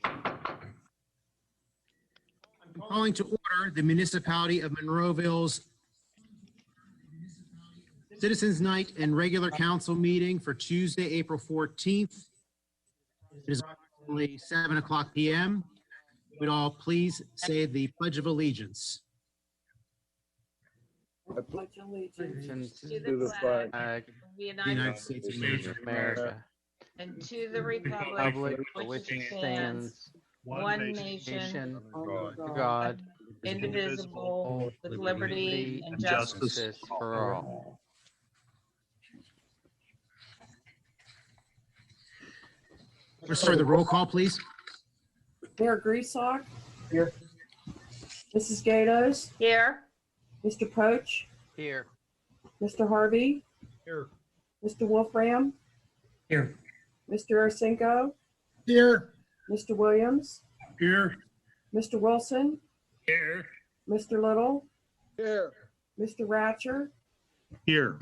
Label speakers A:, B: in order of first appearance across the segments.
A: I'm calling to order the municipality of Monroeville's Citizens Night and regular council meeting for Tuesday, April 14th. It is approximately 7:00 p.m. Would all please say the Pledge of Allegiance.
B: I pledge allegiance
C: To
B: to the flag
C: of the
A: United States of America,
C: America,
B: and to the republic
C: Republic
B: for
C: for which
B: which
C: it
B: it stands,
C: stands,
B: one nation,
C: nation,
B: under
C: under
B: God,
C: God,
B: indivisible, with liberty and justice
C: for all.
A: Let's start the roll call, please.
D: Mayor Grieslock. Here. Mrs. Gatos.
B: Here.
D: Mr. Poach.
C: Here.
D: Mr. Harvey.
A: Here.
D: Mr. Wolfram.
A: Here.
D: Mr. Arsenko.
A: Here.
D: Mr. Williams.
A: Here.
D: Mr. Wilson.
A: Here.
D: Mr. Little.
B: Here.
D: Mr. Ratcher.
A: Here.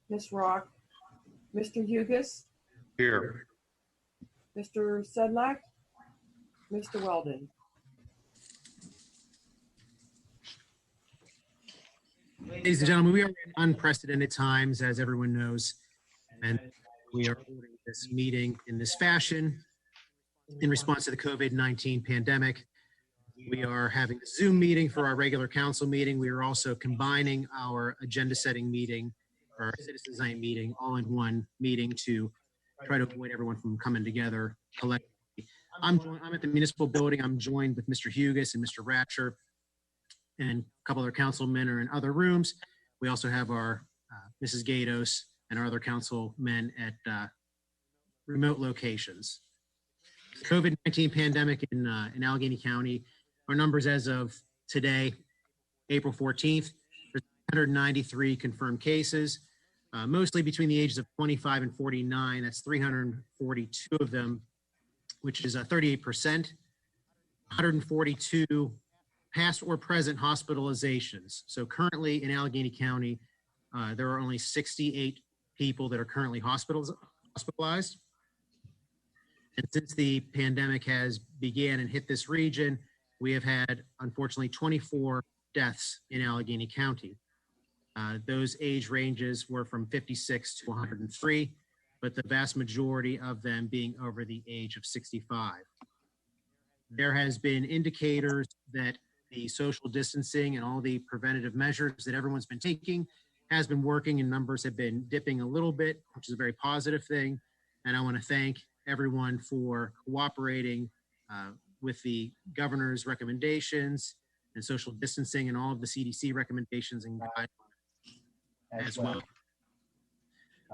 D: Ms. Rock. Mr. Hugus.
A: Here.
D: Mr. Sedlak. Mr. Weldon.
A: Ladies and gentlemen, we are in unprecedented times, as everyone knows, and we are holding this meeting in this fashion in response to the COVID-19 pandemic. We are having a Zoom meeting for our regular council meeting. We are also combining our agenda setting meeting, our Citizens Night meeting, all in one meeting to try to avoid everyone from coming together collectively. I'm at the municipal building. I'm joined with Mr. Hugus and Mr. Ratcher, and a couple other councilmen are in other rooms. We also have our Mrs. Gatos and our other councilmen at remote locations. The COVID-19 pandemic in Allegheny County, our numbers as of today, April 14th, there's 193 confirmed cases, mostly between the ages of 25 and 49. That's 342 of them, which is 38%. 142 past or present hospitalizations. So currently in Allegheny County, there are only 68 people that are currently hospitalized. And since the pandemic has began and hit this region, we have had, unfortunately, 24 deaths in Allegheny County. Those age ranges were from 56 to 103, but the vast majority of them being over the age of 65. There has been indicators that the social distancing and all the preventative measures that everyone's been taking has been working, and numbers have been dipping a little bit, which is a very positive thing. And I want to thank everyone for cooperating with the governor's recommendations and social distancing and all of the CDC recommendations and guidelines as well.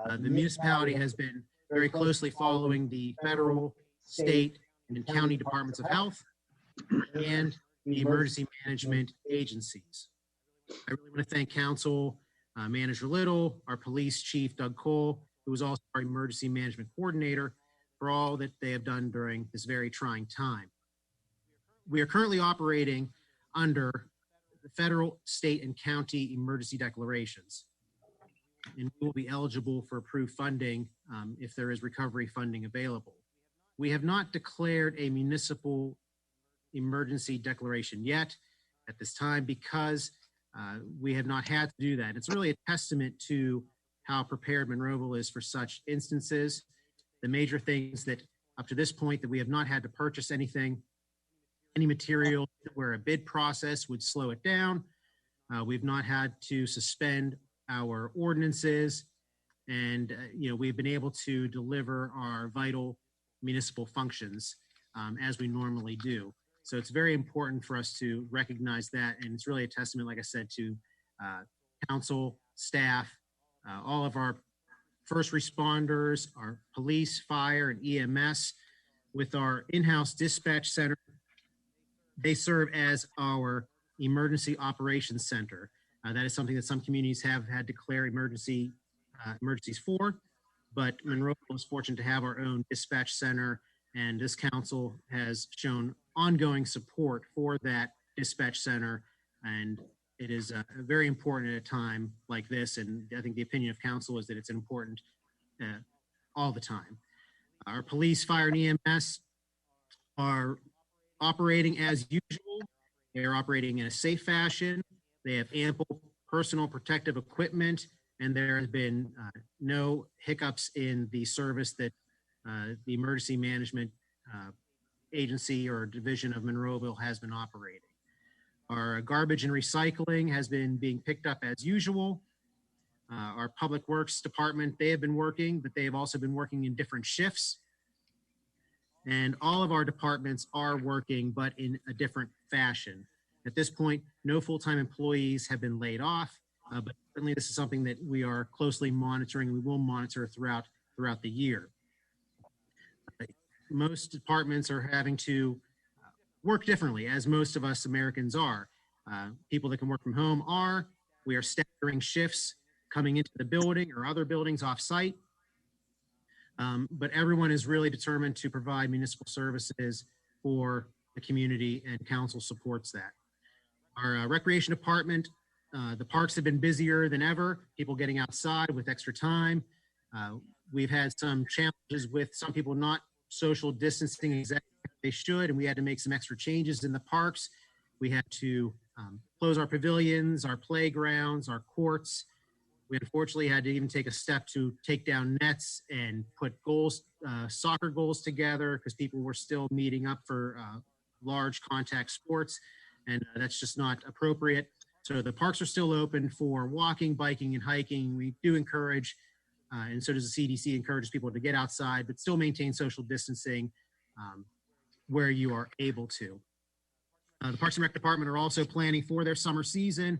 A: The municipality has been very closely following the federal, state, and county departments of health and the emergency management agencies. I really want to thank Council Manager Little, our police chief, Doug Cole, who was also our emergency management coordinator, for all that they have done during this very trying time. We are currently operating under the federal, state, and county emergency declarations, and we will be eligible for approved funding if there is recovery funding available. We have not declared a municipal emergency declaration yet at this time because we have not had to do that. It's really a testament to how prepared Monroeville is for such instances. The major things that up to this point that we have not had to purchase anything, any material where a bid process would slow it down. We've not had to suspend our ordinances, and we've been able to deliver our vital municipal functions as we normally do. So it's very important for us to recognize that, and it's really a testament, like I said, to council, staff, all of our first responders, our police, fire, and EMS. With our in-house dispatch center, they serve as our emergency operations center. That is something that some communities have had to declare emergencies for, but Monroeville is fortunate to have our own dispatch center, and this council has shown ongoing support for that dispatch center, and it is very important at a time like this, and I think the opinion of council is that it's important all the time. Our police, fire, and EMS are operating as usual. They are operating in a safe fashion. They have ample personal protective equipment, and there has been no hiccups in the service that the emergency management agency or division of Monroeville has been operating. Our garbage and recycling has been being picked up as usual. Our public works department, they have been working, but they have also been working in different shifts. And all of our departments are working, but in a different fashion. At this point, no full-time employees have been laid off, but certainly this is something that we are closely monitoring. We will monitor throughout the year. Most departments are having to work differently, as most of us Americans are. People that can work from home are. We are staggering shifts coming into the building or other buildings off-site. But everyone is really determined to provide municipal services for the community, and council supports that. Our recreation department, the parks have been busier than ever, people getting outside with extra time. We've had some challenges with some people not social distancing exactly as they should, and we had to make some extra changes in the parks. We had to close our pavilions, our playgrounds, our courts. We unfortunately had to even take a step to take down nets and put goals, soccer goals together, because people were still meeting up for large contact sports, and that's just not appropriate. So the parks are still open for walking, biking, and hiking. We do encourage, and so does the CDC, encourages people to get outside, but still maintain social distancing where you are able to. The Parks and Rec Department are also planning for their summer season,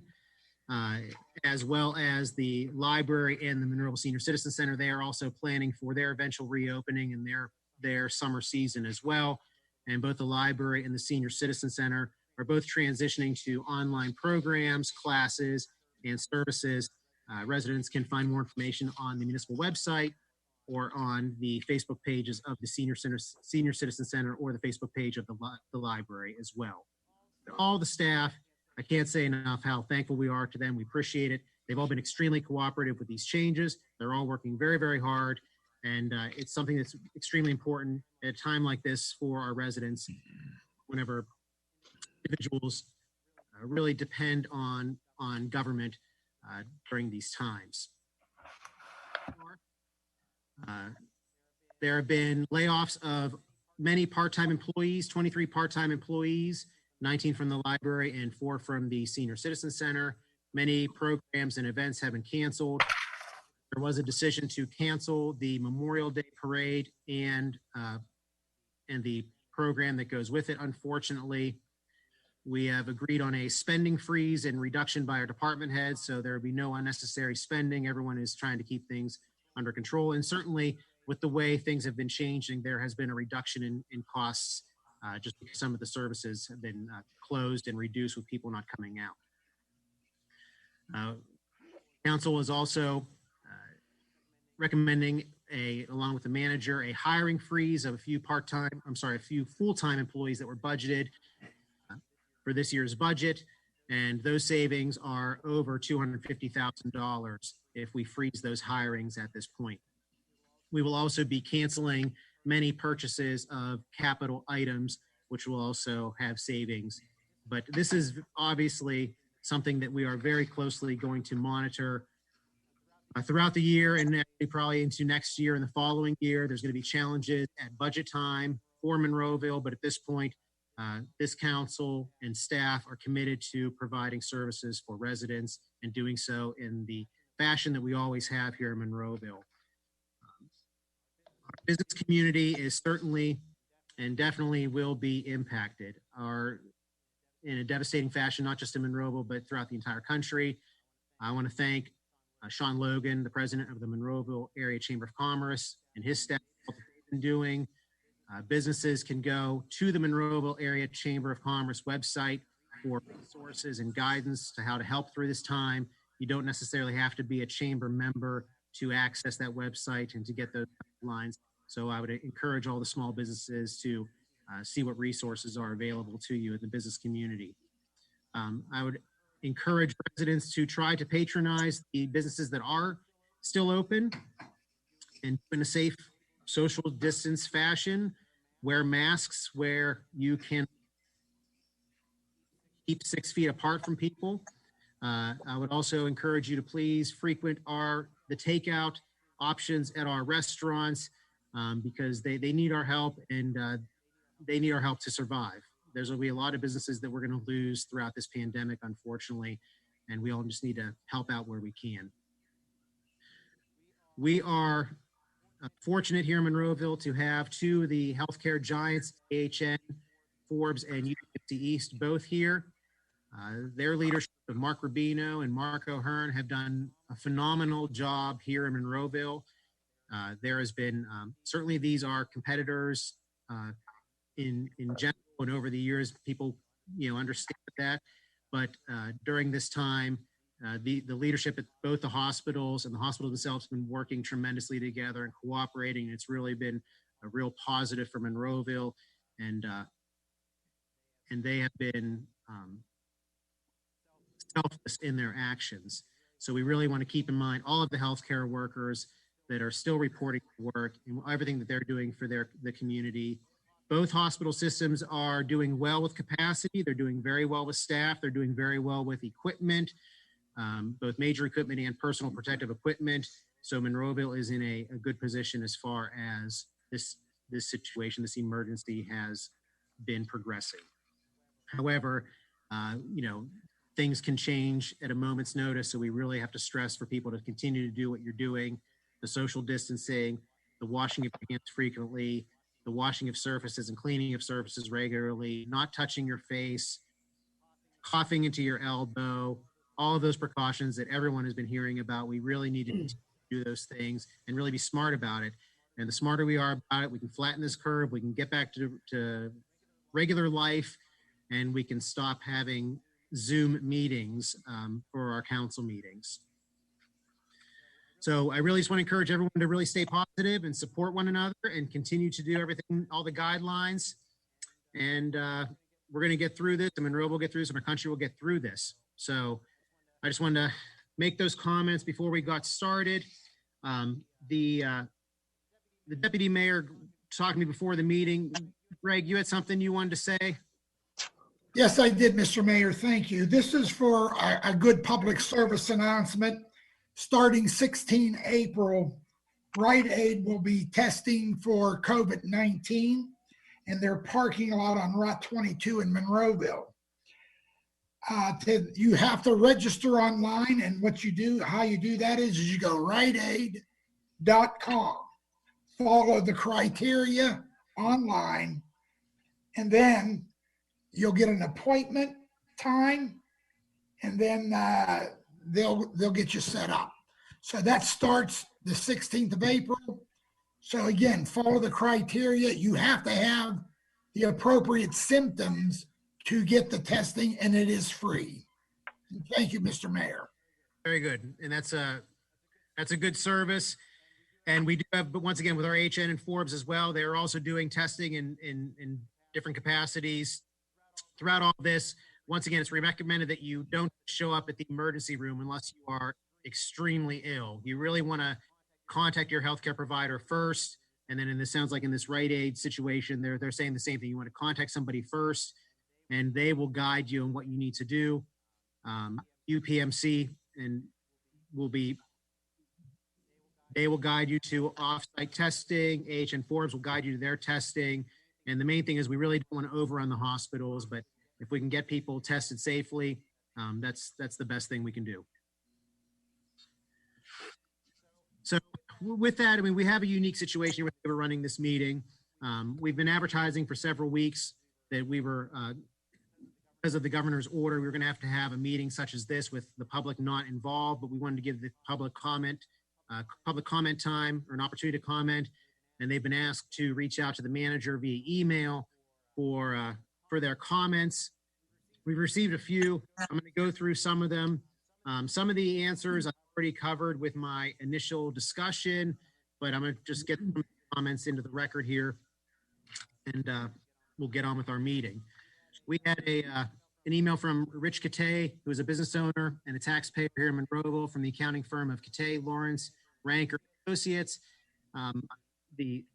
A: as well as the library and the Monroeville Senior Citizen Center. They are also planning for their eventual reopening and their summer season as well. And both the library and the Senior Citizen Center are both transitioning to online programs, classes, and services. Residents can find more information on the municipal website or on the Facebook pages of the Senior Citizen Center, or the Facebook page of the library as well. All the staff, I can't say enough how thankful we are to them. We appreciate it. They've all been extremely cooperative with these changes. They're all working very, very hard. And it's something that's extremely important at a time like this for our residents, whenever individuals really depend on government during these times. There have been layoffs of many part-time employees, 23 part-time employees, 19 from the library and 4 from the Senior Citizen Center. Many programs and events have been canceled. There was a decision to cancel the Memorial Day Parade and the program that goes with it. Unfortunately, we have agreed on a spending freeze and reduction by our department heads, so there will be no unnecessary spending. Everyone is trying to keep things under control. And certainly with the way things have been changing, there has been a reduction in costs just because some of the services have been closed and reduced with people not coming out. Council is also recommending, along with the manager, a hiring freeze of a few full-time employees that were budgeted for this year's budget. And those savings are over $250,000 if we freeze those hirings at this point. We will also be canceling many purchases of capital items, which will also have savings. But this is obviously something that we are very closely going to monitor throughout the year, and actually probably into next year and the following year. There's going to be challenges at budget time for Monroeville, but at this point, this council and staff are committed to providing services for residents and doing so in the fashion that we always have here in Monroeville. Our business community is certainly and definitely will be impacted in a devastating fashion, not just in Monroeville, but throughout the entire country. I want to thank Sean Logan, the president of the Monroeville Area Chamber of Commerce, and his staff for what they've been doing. Businesses can go to the Monroeville Area Chamber of Commerce website for resources and guidance to how to help through this time. You don't necessarily have to be a chamber member to access that website and to get those guidelines. So I would encourage all the small businesses to see what resources are available to you in the business community. I would encourage residents to try to patronize the businesses that are still open and in a safe social distance fashion, wear masks where you can keep 6 feet apart from people. I would also encourage you to please frequent the takeout options at our restaurants because they need our help, and they need our help to survive. There's going to be a lot of businesses that we're going to lose throughout this pandemic, unfortunately, and we all just need to help out where we can. We are fortunate here in Monroeville to have two of the healthcare giants, AHN, Forbes, and UPMC East, both here. Their leadership of Mark Rubino and Mark O'Hearn have done a phenomenal job here in Monroeville. There has been, certainly these are competitors in general, and over the years, people, understand that. But during this time, the leadership at both the hospitals and the hospital themselves have been working tremendously together and cooperating. It's really been a real positive for Monroeville, and they have been selfless in their actions. So we really want to keep in mind all of the healthcare workers that are still reporting to work and everything that they're doing for the community. Both hospital systems are doing well with capacity. They're doing very well with staff. They're doing very well with equipment, both major equipment and personal protective equipment. So Monroeville is in a good position as far as this situation, this emergency has been progressing. However, things can change at a moment's notice. So we really have to stress for people to continue to do what you're doing, the social distancing, the washing of hands frequently, the washing of surfaces and cleaning of surfaces regularly, not touching your face, coughing into your elbow, all of those precautions that everyone has been hearing about. We really need to do those things and really be smart about it. And the smarter we are about it, we can flatten this curve, we can get back to regular life, and we can stop having Zoom meetings for our council meetings. So I really just want to encourage everyone to really stay positive and support one another and continue to do everything, all the guidelines. And we're going to get through this, and Monroe will get through this, and our country will get through this. So I just wanted to make those comments before we got started. The deputy mayor talked to me before the meeting. Greg, you had something you wanted to say?
C: Yes, I did, Mr. Mayor. Thank you. This is for a good public service announcement. Starting 16 April, Rite Aid will be testing for COVID-19 in their parking lot on Route 22 in Monroeville. You have to register online, and how you do that is you go riteaid.com, follow the criteria online, and then you'll get an appointment time, and then they'll get you set up. So that starts the 16th of April. So again, follow the criteria. You have to have the appropriate symptoms to get the testing, and it is free. Thank you, Mr. Mayor.
A: Very good. And that's a good service. And we do have, but once again, with our HN and Forbes as well, they're also doing testing in different capacities throughout all this. Once again, it's recommended that you don't show up at the emergency room unless you are extremely ill. You really want to contact your healthcare provider first. And then this sounds like in this Rite Aid situation, they're saying the same thing. You want to contact somebody first, and they will guide you on what you need to do. UPMC they will guide you to off-site testing. AHN Forbes will guide you to their testing. And the main thing is we really don't want to overrun the hospitals, but if we can get people tested safely, that's the best thing we can do. So with that, I mean, we have a unique situation where we're running this meeting. We've been advertising for several weeks that we were, because of the governor's order, we were going to have a meeting such as this with the public not involved, but we wanted to give the public comment time or an opportunity to comment. And they've been asked to reach out to the manager via email for their comments. We've received a few. I'm going to go through some of them. Some of the answers I've already covered with my initial discussion, but I'm going to just get some comments into the record here, and we'll get on with our meeting. We had an email from Rich Katay, who is a business owner and a taxpayer here in Monroeville, from the accounting firm of Katay, Lawrence, Ranker Associates. The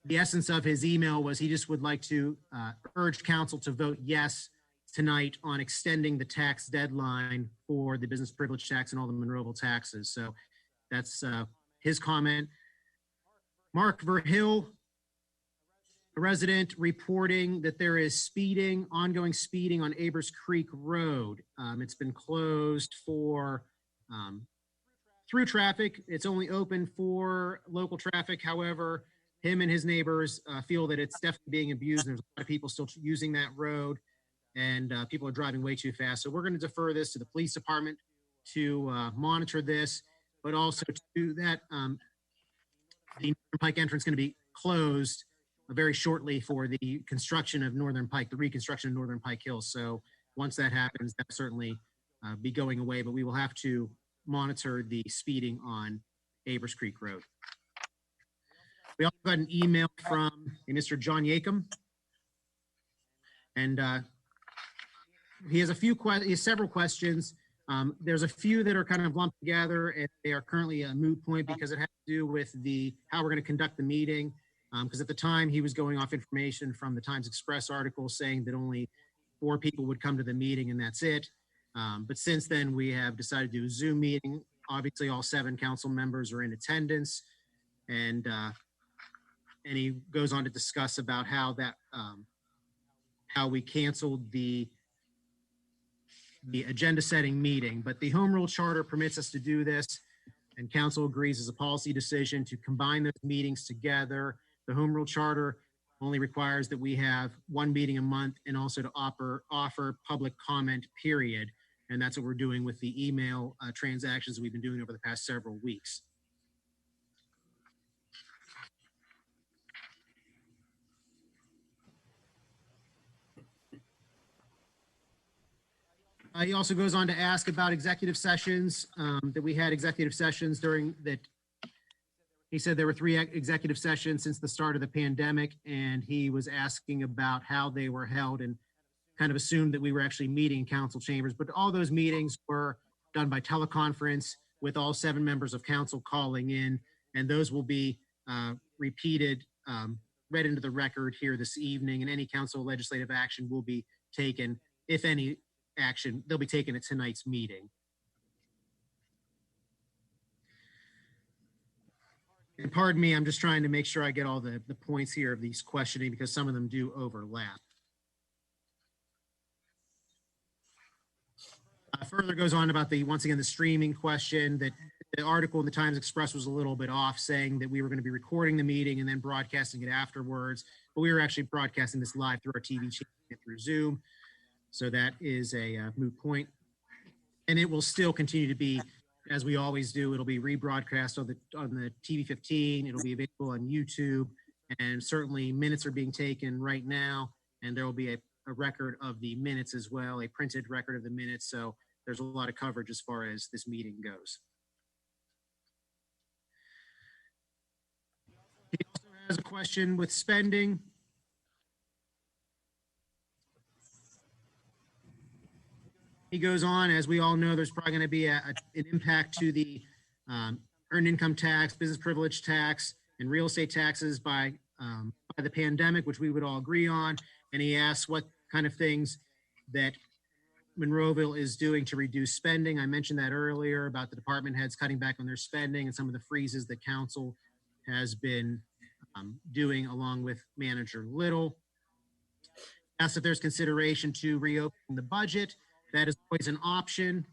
A: the essence of his email was he just would like to urge council to vote yes tonight on extending the tax deadline for the business privilege tax and all the Monroeville taxes. So that's his comment. Mark Verhill, a resident, reporting that there is speeding, ongoing speeding on Abers Creek Road. It's been closed for through traffic. It's only open for local traffic. However, him and his neighbors feel that it's definitely being abused. There's a lot of people still using that road, and people are driving way too fast. So we're going to defer this to the police department to monitor this, but also to that the Northern Pike entrance going to be closed very shortly for the construction of Northern Pike, the reconstruction of Northern Pike Hills. So once that happens, that'll certainly be going away, but we will have to monitor the speeding on Abers Creek Road. We also got an email from a Mr. John Yakum, and he has several questions. There's a few that are kind of lumped together, and they are currently a moot point because it has to do with how we're going to conduct the meeting. Because at the time he was going off information from the Times Express article saying that only 4 people would come to the meeting and that's it. But since then we have decided to do a Zoom meeting. Obviously all 7 council members are in attendance, and he goes on to discuss about how that how we canceled the agenda setting meeting, but the home rule charter permits us to do this, and council agrees as a policy decision to combine those meetings together. The home rule charter only requires that we have 1 meeting a month and also to offer public comment period. And that's what we're doing with the email transactions we've been doing over the past several weeks. He also goes on to ask about executive sessions, that we had executive sessions during that. He said there were 3 executive sessions since the start of the pandemic, and he was asking about how they were held and kind of assumed that we were actually meeting in council chambers. But all those meetings were done by teleconference with all 7 members of council calling in, and those will be repeated, read into the record here this evening, and any council legislative action will be taken, if any action, they'll be taken at tonight's meeting. And pardon me, I'm just trying to make sure I get all the points here of these questioning because some of them do overlap. Further goes on about once again, the streaming question, that the article in the Times Express was a little bit off, saying that we were going to be recording the meeting and then broadcasting it afterwards, but we were actually broadcasting this live through our TV channel through Zoom. So that is a moot point. And it will still continue to be, as we always do, it'll be rebroadcast on the TV 15. It'll be available on YouTube, and certainly minutes are being taken right now, and there will be a record of the minutes as well, a printed record of the minutes. So there's a lot of coverage as far as this meeting goes. He also has a question with spending. He goes on, as we all know, there's probably going to be an impact to the earned income tax, business privilege tax, and real estate taxes by the pandemic, which we would all agree on. And he asks what kind of things that Monroeville is doing to reduce spending. I mentioned that earlier about the department heads cutting back on their spending and some of the freezes that council has been doing along with Manager Little. Asks if there's consideration to reopen the budget. That is always an option,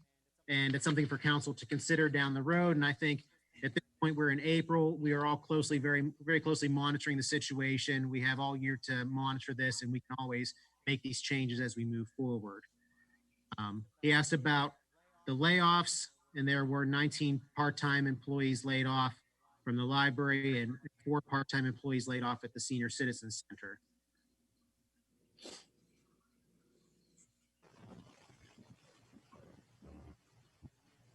A: and it's something for council to consider down the road. And I think at this point, we're in April. We are all very, very closely monitoring the situation. We have all year to monitor this, and we can always make these changes as we move forward. He asked about the layoffs, and there were 19 part-time employees laid off from the library and 4 part-time employees laid off at the Senior Citizens Center.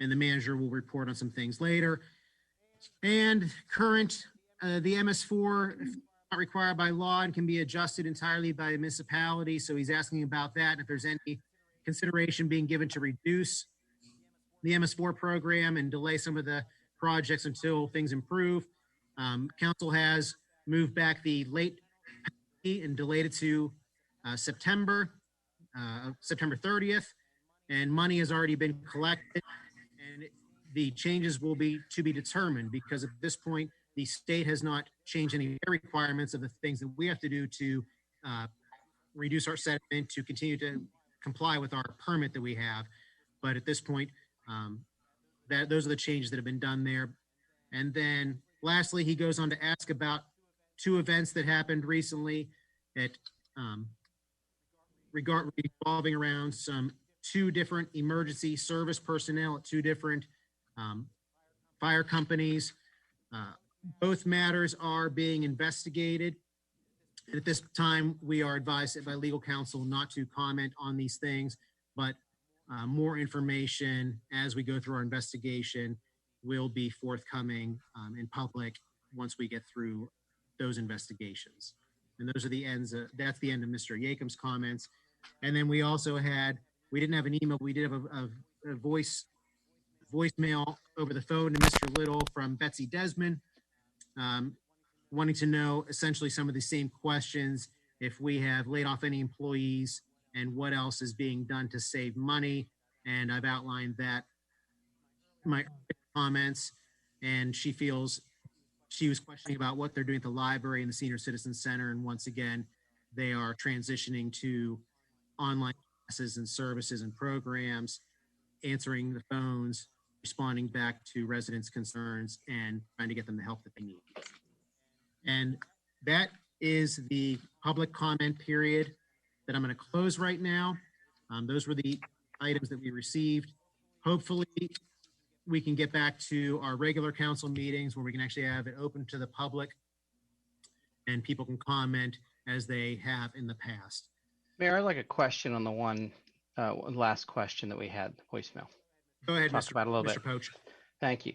A: And the manager will report on some things later. And current, the MS4 not required by law and can be adjusted entirely by the municipality. So he's asking about that, and if there's any consideration being given to reduce the MS4 program and delay some of the projects until things improve. Council has moved back the late fee and delayed it to September 30th, and money has already been collected, and the changes will be to be determined, because at this point, the state has not changed any of their requirements of the things that we have to do to reduce our sediment, to continue to comply with our permit that we have. But at this point, those are the changes that have been done there. And then lastly, he goes on to ask about two events that happened recently at revolving around two different emergency service personnel at two different fire companies. Both matters are being investigated. And at this time, we are advised by legal counsel not to comment on these things, but more information as we go through our investigation will be forthcoming in public once we get through those investigations. And those are the ends. That's the end of Mr. Yakim's comments. And then we also we didn't have an email, we did have a voicemail over the phone to Mr. Little from Betsy Desmond, wanting to know essentially some of the same questions, if we have laid off any employees and what else is being done to save money. And I've outlined that my comments, and she was questioning about what they're doing at the library and the Senior Citizen Center. And once again, they are transitioning to online classes and services and programs, answering the phones, responding back to residents' concerns, and trying to get them the help that they need. And that is the public comment period that I'm going to close right now. Those were the items that we received. Hopefully, we can get back to our regular council meetings where we can actually have it open to the public and people can comment as they have in the past.
E: Mayor, I'd like a question on the one last question that we had, voicemail.
A: Go ahead,
E: Talk about it a little
A: Mr.
E: bit.
A: Poach.
E: Thank you.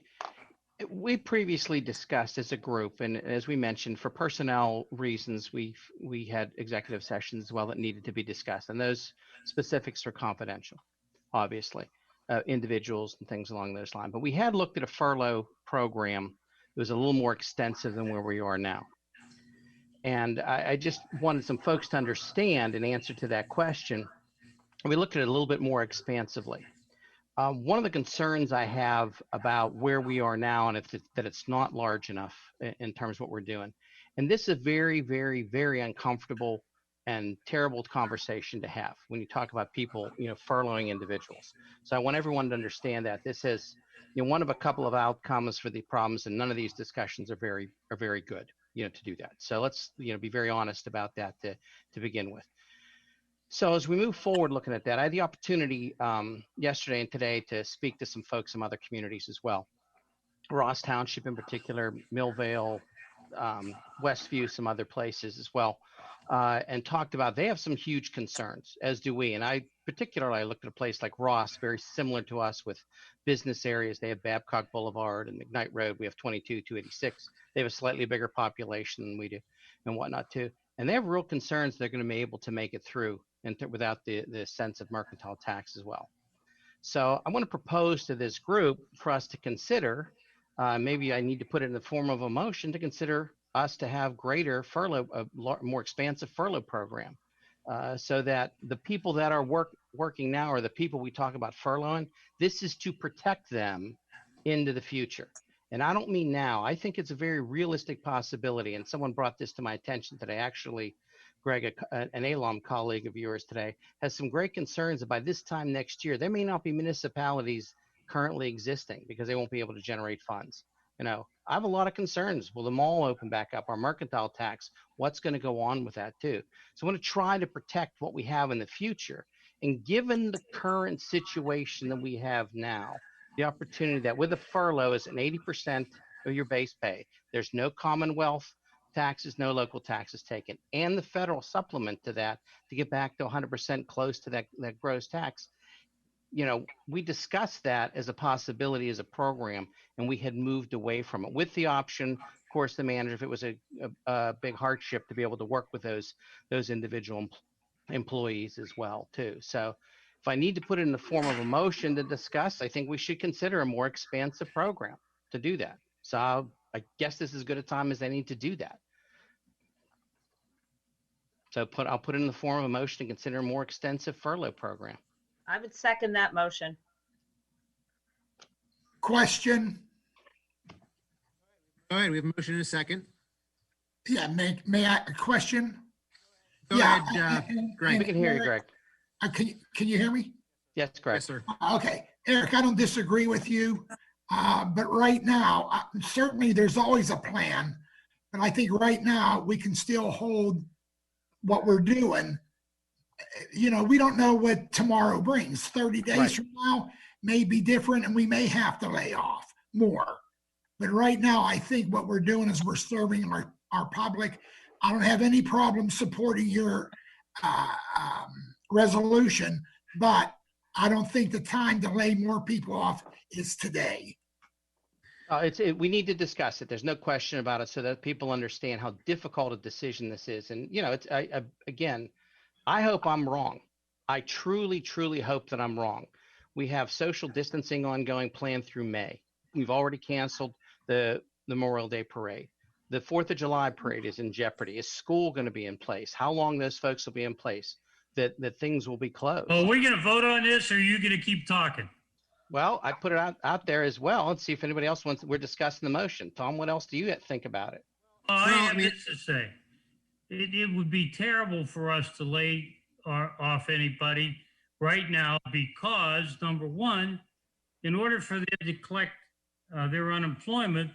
E: We previously discussed as a group, and as we mentioned, for personnel reasons, we had executive sessions as well that needed to be discussed, and those specifics are confidential, obviously, individuals and things along those lines. But we had looked at a furlough program that was a little more extensive than where we are now. And I just wanted some folks to understand an answer to that question. We looked at it a little bit more expansively. One of the concerns I have about where we are now, and that it's not large enough in terms of what we're doing. And this is a very, very, very uncomfortable and terrible conversation to have when you talk about people, furloughing individuals. So I want everyone to understand that this is, one of a couple of outcomes for the problems, and none of these discussions are very good, to do that. So let's, be very honest about that to begin with. So as we move forward looking at that, I had the opportunity yesterday and today to speak to some folks from other communities as well. Ross Township in particular, Millvale, Westview, some other places as well, and talked about they have some huge concerns, as do we. And I looked at a place like Ross, very similar to us with business areas. They have Babcock Boulevard and McKnight Road. We have 286. They have a slightly bigger population than we do and whatnot too. And they have real concerns they're going to be able to make it through and without the sense of mercantile tax as well. So I want to propose to this group for us to consider, maybe I need to put it in the form of a motion to consider us to have greater furlough, a more expansive furlough program, so that the people that are working now are the people we talk about furloughing. This is to protect them into the future. And I don't mean now. I think it's a very realistic possibility. And someone brought this to my attention today. Actually, Greg, an ALOM colleague of yours today, has some great concerns that by this time next year, there may not be municipalities currently existing because they won't be able to generate funds. I have a lot of concerns. Will the mall open back up? Our mercantile tax, what's going to go on with that too? So I want to try to protect what we have in the future. And given the current situation that we have now, the opportunity that with a furlough is an 80% of your base pay. There's no Commonwealth taxes, no local taxes taken, and the federal supplement to that to get back to 100% close to that gross tax. We discussed that as a possibility as a program, and we had moved away from it with the option, of course, the manager, if it was a big hardship, to be able to work with those individual employees as well too. So if I need to put it in the form of a motion to discuss, I think we should consider a more expansive program to do that. So I guess this is as good a time as any to do that. So I'll put it in the form of a motion to consider a more extensive furlough program.
B: I would second that motion.
C: Question?
A: All right, we have a motion and a second.
C: Yeah, may I, a question?
A: Go
C: Yeah,
A: ahead, Greg.
E: We can hear you, Greg.
C: Can you hear me?
E: Yes, Greg.
A: Yes, sir.
C: Okay, Eric, I don't disagree with you, but right now, certainly there's always a plan, but I think right now we can still hold what we're doing. You know, we don't know what tomorrow brings. 30 days
E: Right.
C: from now may be different, and we may have to lay off more. But right now, I think what we're doing is we're serving our public. I don't have any problem supporting your resolution, but I don't think the time to lay more people off is today.
E: We need to discuss it. There's no question about it, so that people understand how difficult a decision this is. And you know, again, I hope I'm wrong. I truly, truly hope that I'm wrong. We have social distancing ongoing planned through May. We've already canceled the Memorial Day parade. The 4th of July parade is in jeopardy. Is school going to be in place? How long those folks will be in place? That things will be closed.
F: Oh, are we going to vote on this, or are you going to keep talking?
E: Well, I put it out there as well. Let's see if anybody else wants. We're discussing the motion. Tom, what else do you think about it?
F: I
A: Well, I
F: have
A: mean-
F: this to say. It would be terrible for us to lay off anybody right now because, number one, in order for them to collect their unemployment,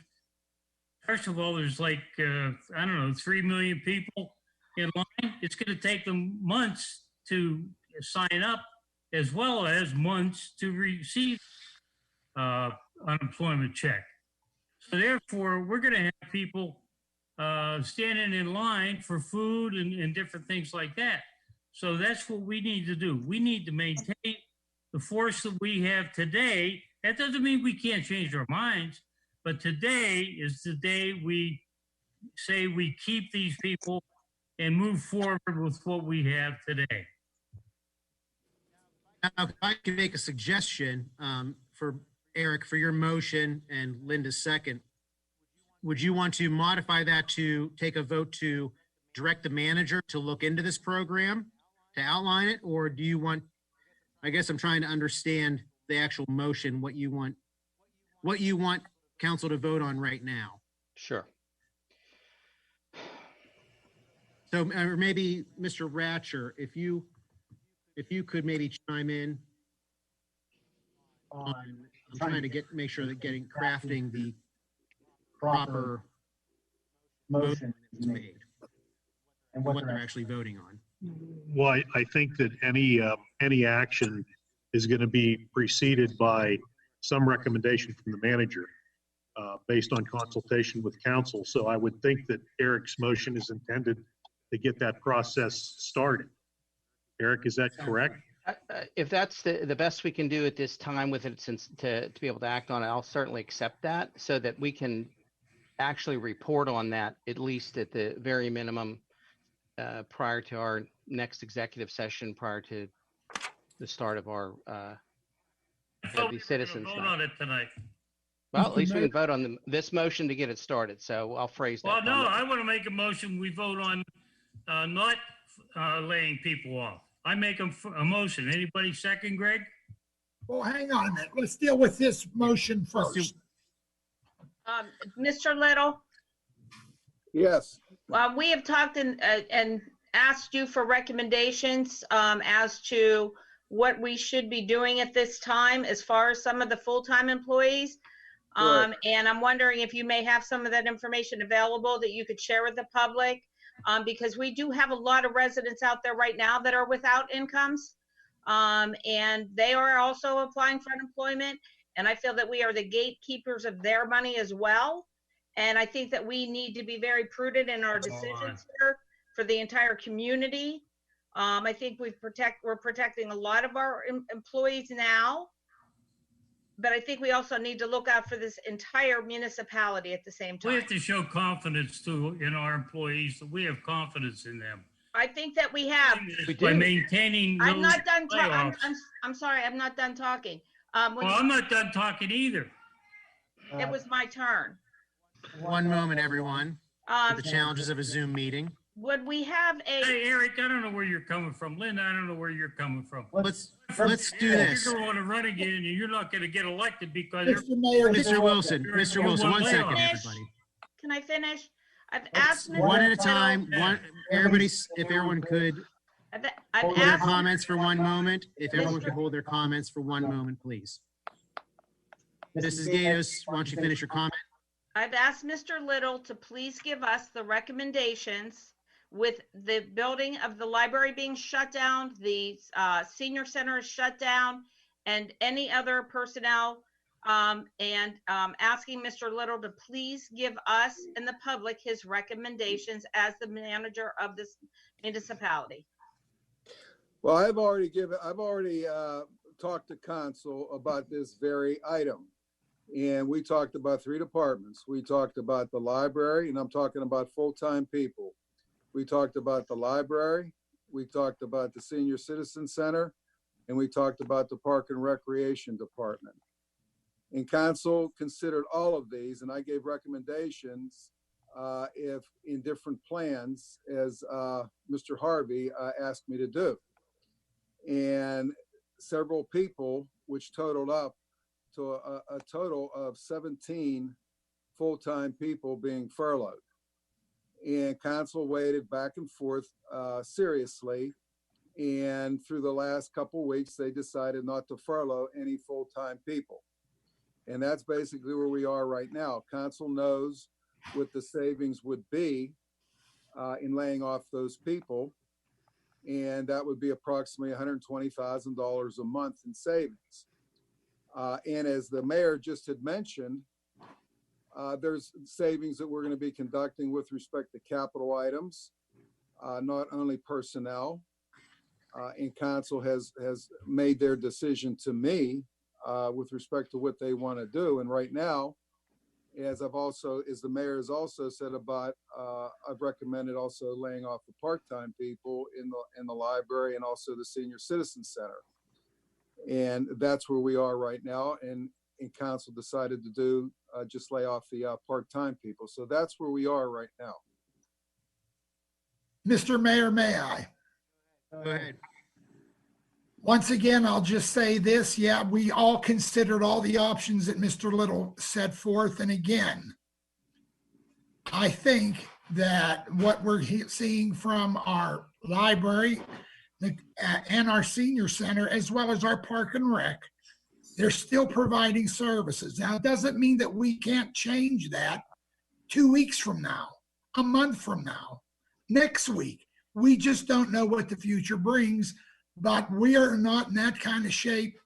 F: first of all, there's like, I don't know, 3 million people in line. It's going to take them months to sign up as well as months to receive unemployment check. So therefore, we're going to have people standing in line for food and different things like that. So that's what we need to do. We need to maintain the force that we have today. That doesn't mean we can't change our minds, but today is the day we say we keep these people and move forward with what we have today.
A: Now, if I can make a suggestion for Eric, for your motion and Linda's second, would you want to modify that to take a vote to direct the manager to look into this program, to outline it? Or do you want, I guess I'm trying to understand the actual motion, what you want council to vote on right now.
E: Sure.
A: So, or maybe Mr. Ratcher, if you could maybe chime in on, I'm trying to make sure that crafting the proper motion is made and what they're actually voting on.
G: Well, I think that any action is going to be preceded by some recommendation from the manager based on consultation with council. So I would think that Eric's motion is intended to get that process started. Eric, is that correct?
E: If that's the best we can do at this time with it, since to be able to act on it, I'll certainly accept that so that we can actually report on that, at least at the very minimum, prior to our next executive session, prior to the start of our
F: I thought we were gonna
E: citizens
F: vote
E: night.
F: on it tonight.
E: Well, at least we can vote on this motion to get it started. So I'll phrase that.
F: Well, no,
E: comment.
F: I want to make a motion. We vote on not laying people off. I make a motion. Anybody second, Greg?
C: Well, hang on a minute. Let's deal with this motion first.
B: Mr. Little, we have talked and asked you for recommendations as to what we should be doing at this time as far as some of the full-time employees. And I'm wondering if you may have some of that information available that you could share with the public, because we do have a lot of residents out there right now that are without incomes, and they are also applying for unemployment. And I feel that we are the gatekeepers of their money as well. And I think that we need to be very prudent in our decisions here for the entire community. I think we're protecting a lot of our employees now, but I think we also need to look out for this entire municipality at the same
F: We
B: time.
F: have to show confidence in our employees, that we have confidence in them.
B: I think that we have.
F: By maintaining
B: I'm
F: those
B: not done talking.
F: playoffs.
B: I'm sorry, I'm not done talking.
F: Well, I'm not done talking either.
B: It was my turn.
A: One moment, everyone.
B: Um,
A: The challenges of a Zoom meeting.
B: would we have
F: Hey, Eric, I don't know where you're coming from. Linda, I don't know where you're coming from.
A: Let's do this.
F: You're going to run again, and you're not going to get elected because
C: Mr. Mayor,
A: Mr. Wilson, Mr. Wilson, one second,
B: Finish.
A: everybody.
B: Can I finish? I've asked Mr.
A: One at a
B: Little-
A: time, if everyone could
B: I've
A: hold their
B: asked,
A: comments for one moment, if everyone could hold their comments for one moment, please. Mrs. Gatos, why don't you finish your comment?
B: I've asked Mr. Little to please give us the recommendations with the building of the library being shut down, the senior center is shut down, and any other personnel, and asking Mr. Little to please give us and the public his recommendations as the manager of this municipality.
H: Well, I've already talked to council about this very item. And we talked about 3 departments. We talked about the library, and I'm talking about full-time people. We talked about the library. We talked about the senior citizen center, and we talked about the park and recreation department. And council considered all of these, and I gave recommendations if in different plans as Mr. Harvey asked me to do. And several people, which totaled up to a total of 17 full-time people being furloughed. And council waited back and forth seriously. And through the last couple of weeks, they decided not to furlough any full-time people. And that's basically where we are right now. Council knows what the savings would be in laying off those people. And that would be approximately $120,000 a month in savings. And as the mayor just had mentioned, there's savings that we're going to be conducting with respect to capital items, not only personnel. And council has made their decision to me with respect to what they want to do. And right now, as the mayor has also said about, I've recommended also laying off the part-time people in the library and also the senior citizen center. And that's where we are right now. And council decided to do just lay off the part-time people. So that's where we are right now.
C: Mr. Mayor, may I?
A: Go ahead.
C: Once again, I'll just say this. Yeah, we all considered all the options that Mr. Little set forth. And again, I think that what we're seeing from our library and our senior center, as well as our park and rec, they're still providing services. Now, it doesn't mean that we can't change that 2 weeks from now, a month from now, next week. We just don't know what the future brings, but we are not in that kind of shape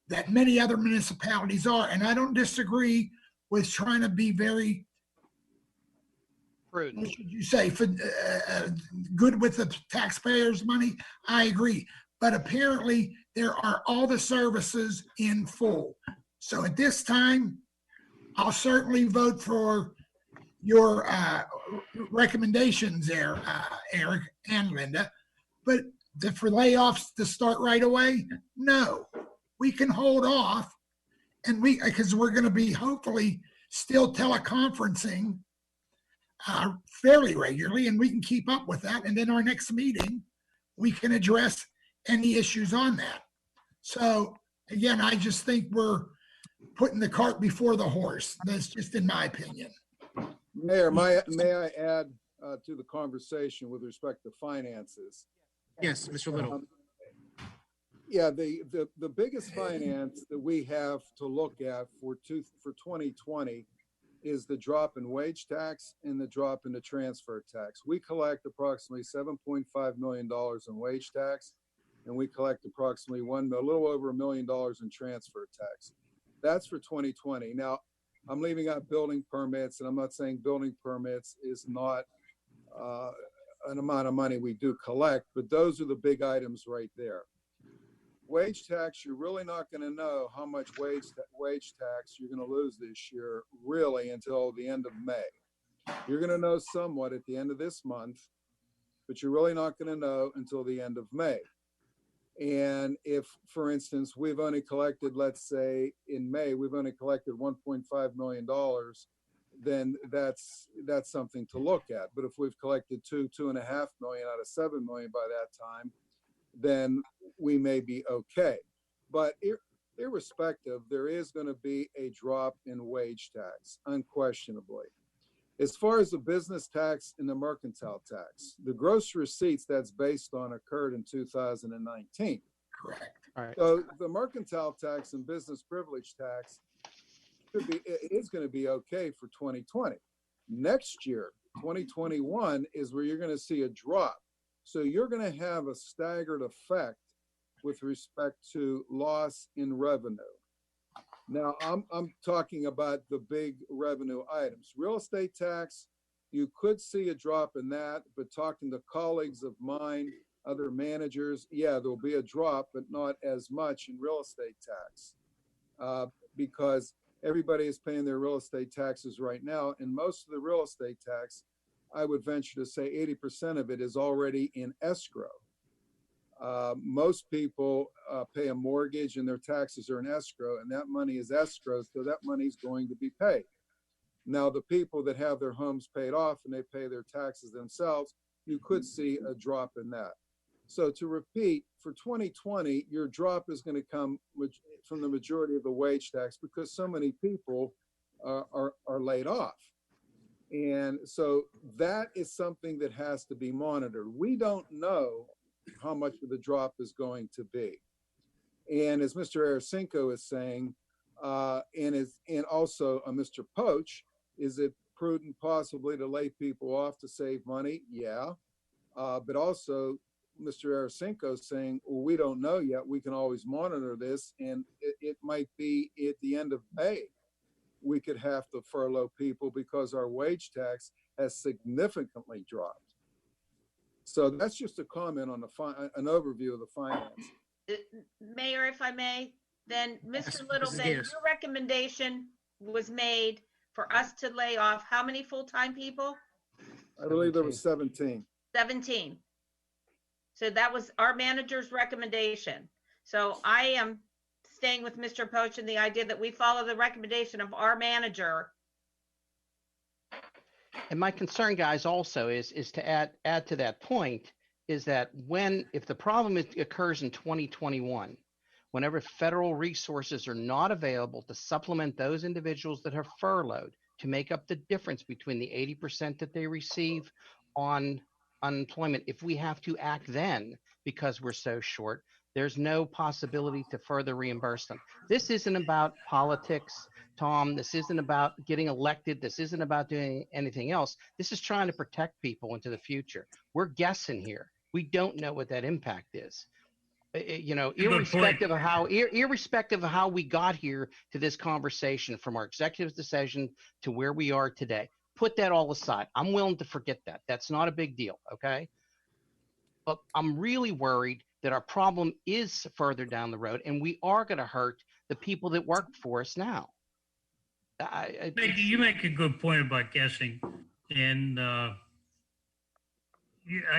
C: that many other municipalities are. And I don't disagree with trying to be very,
E: Prudent.
C: what should you say, good with the taxpayers' money. I agree. But apparently there are all the services in full. So at this time, I'll certainly vote for your recommendations there, Eric and Linda. But for layoffs to start right away, no. We can hold off, and because we're going to be hopefully still teleconferencing fairly regularly, and we can keep up with that. And then our next meeting, we can address any issues on that. So again, I just think we're putting the cart before the horse. That's just in my opinion.
H: Mayor, may I add to the conversation with respect to finances?
A: Yes, Mr. Little.
H: Yeah, the biggest finance that we have to look at for 2020 is the drop in wage tax and the drop in the transfer tax. We collect approximately $7.5 million in wage tax, and we collect approximately a little over $1 million in transfer tax. That's for 2020. Now, I'm leaving out building permits, and I'm not saying building permits is not an amount of money we do collect, but those are the big items right there. Wage tax, you're really not going to know how much wage tax you're going to lose this year, really, until the end of May. You're going to know somewhat at the end of this month, but you're really not going to know until the end of May. And if, for instance, we've only collected, let's say in May, we've only collected $1.5 million then that's something to look at. But if we've collected 2.5 million out of 7 million by that time, then we may be okay. But irrespective, there is going to be a drop in wage tax, unquestionably. As far as the business tax and the mercantile tax, the gross receipts that's based on occurred in 2019.
C: Correct.
E: All right.
H: So the mercantile tax and business privilege tax is going to be okay for 2020. Next year, 2021, is where you're going to see a drop. So you're going to have a staggered effect with respect to loss in revenue. Now, I'm talking about the big revenue items. Real estate tax, you could see a drop in that, but talking to colleagues of mine, other managers, yeah, there'll be a drop, but not as much in real estate tax because everybody is paying their real estate taxes right now. And most of the real estate tax, I would venture to say 80% of it is already in escrow. Most people pay a mortgage and their taxes are in escrow, and that money is escrow, so that money is going to be paid. Now, the people that have their homes paid off and they pay their taxes themselves, you could see a drop in that. So to repeat, for 2020, your drop is going to come from the majority of the wage tax because so many people are laid off. And so that is something that has to be monitored. We don't know how much of the drop is going to be. And as Mr. Aracinko is saying, and also Mr. Poach, is it prudent possibly to lay people off to save money? Yeah. But also Mr. Aracinko is saying, well, we don't know yet. We can always monitor this. And it might be at the end of May, we could have to furlough people because our wage tax has significantly dropped. So that's just a comment on an overview of the finance.
B: Mayor, if I may, then Mr. Little,
A: Mrs.
B: then
A: Gaines.
B: your recommendation was made for us to lay off how many full-time people?
H: I believe there was 17.
B: 17. So that was our manager's recommendation. So I am staying with Mr. Poach and the idea that we follow the recommendation of our manager.
E: And my concern, guys, also is to add to that point is that if the problem occurs in 2021, whenever federal resources are not available to supplement those individuals that are furloughed to make up the difference between the 80% that they receive on unemployment, if we have to act then because we're so short, there's no possibility to further reimburse them. This isn't about politics, Tom. This isn't about getting elected. This isn't about doing anything else. This is trying to protect people into the future. We're guessing here. We don't know what that impact is. Irrespective of how we got here to this conversation, from our executive decision to where we are today, put that all aside. I'm willing to forget that. That's not a big deal, okay? But I'm really worried that our problem is further down the road, and we are going to hurt the people that work for us now.
F: You make a good point about guessing, and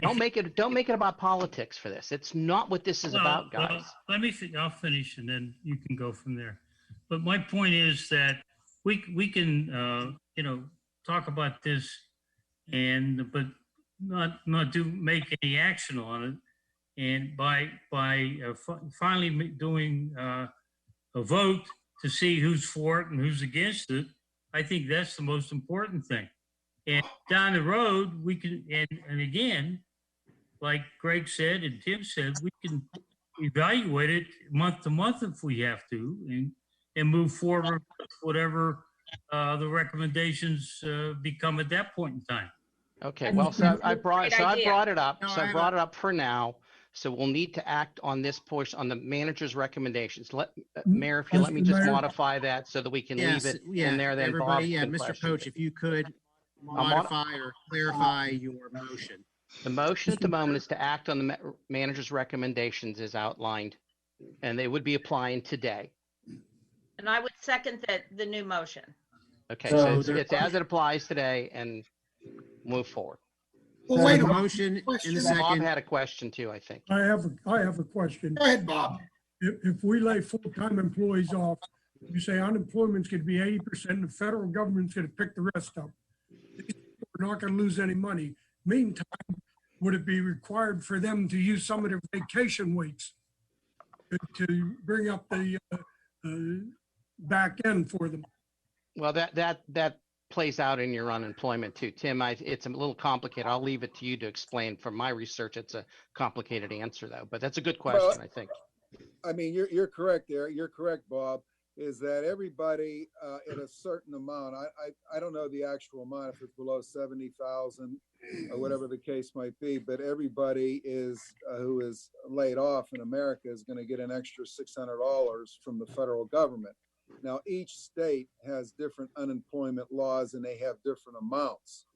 E: don't make it about politics for this. It's not what this is about, guys.
F: I'll finish, and then you can go from there. But my point is that we can talk about this, but not make any action on it. And by finally doing a vote to see who's for it and who's against it, I think that's the most important thing. And down the road, we can, and again, like Greg said and Tim said, we can evaluate it month to month if we have to, and move forward with whatever the recommendations become at that point in time.
E: Okay, well, so I brought it up. So I brought it up for now. So we'll need to act on this portion, on the manager's recommendations. Mayor, if you let me just modify that so that we can leave it in there. Then Bob can
A: Mr. Poach, if you could modify or clarify your motion.
E: The motion at the moment is to act on the manager's recommendations as outlined, and they would be applying today.
B: And I would second the new motion.
E: Okay, so it's as it applies today, and move forward.
C: Well, wait a
A: motion in the second.
E: Bob had a question too, I think.
I: I have a question.
C: Go ahead, Bob.
I: If we lay full-time employees off You say unemployment's going to be 80%, and the federal government's going to pick the rest up. These people are not going to lose any money. Meantime, would it be required for them to use some of their vacation weeks to bring up the back end for them?
E: Well, that plays out in your unemployment too, Tim. It's a little complicated. I'll leave it to you to explain. From my research, it's a complicated answer though, but that's a good question, I think.
H: I mean, you're correct there. You're correct, Bob. Is that everybody at a certain amount? I don't know the actual amount if it's below 70,000 or whatever the case might be, but everybody is who is laid off in America is going to get an extra $600 from the federal government. Now, each state has different unemployment laws and they have different amounts.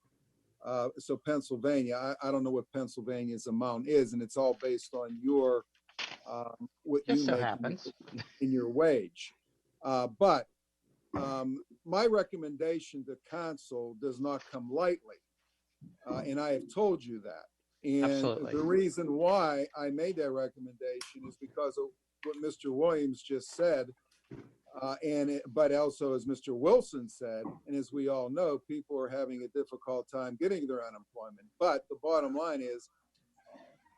H: So Pennsylvania, I don't know what Pennsylvania's amount is, and it's all based on your what
E: Just
H: you
E: so
H: make
E: happens.
H: in your wage. But my recommendation to council does not come lightly. And I have told you that. And
E: Absolutely.
H: the reason why I made that recommendation is because of what Mr. Williams just said. But also, as Mr. Wilson said, and as we all know, people are having a difficult time getting their unemployment. But the bottom line is,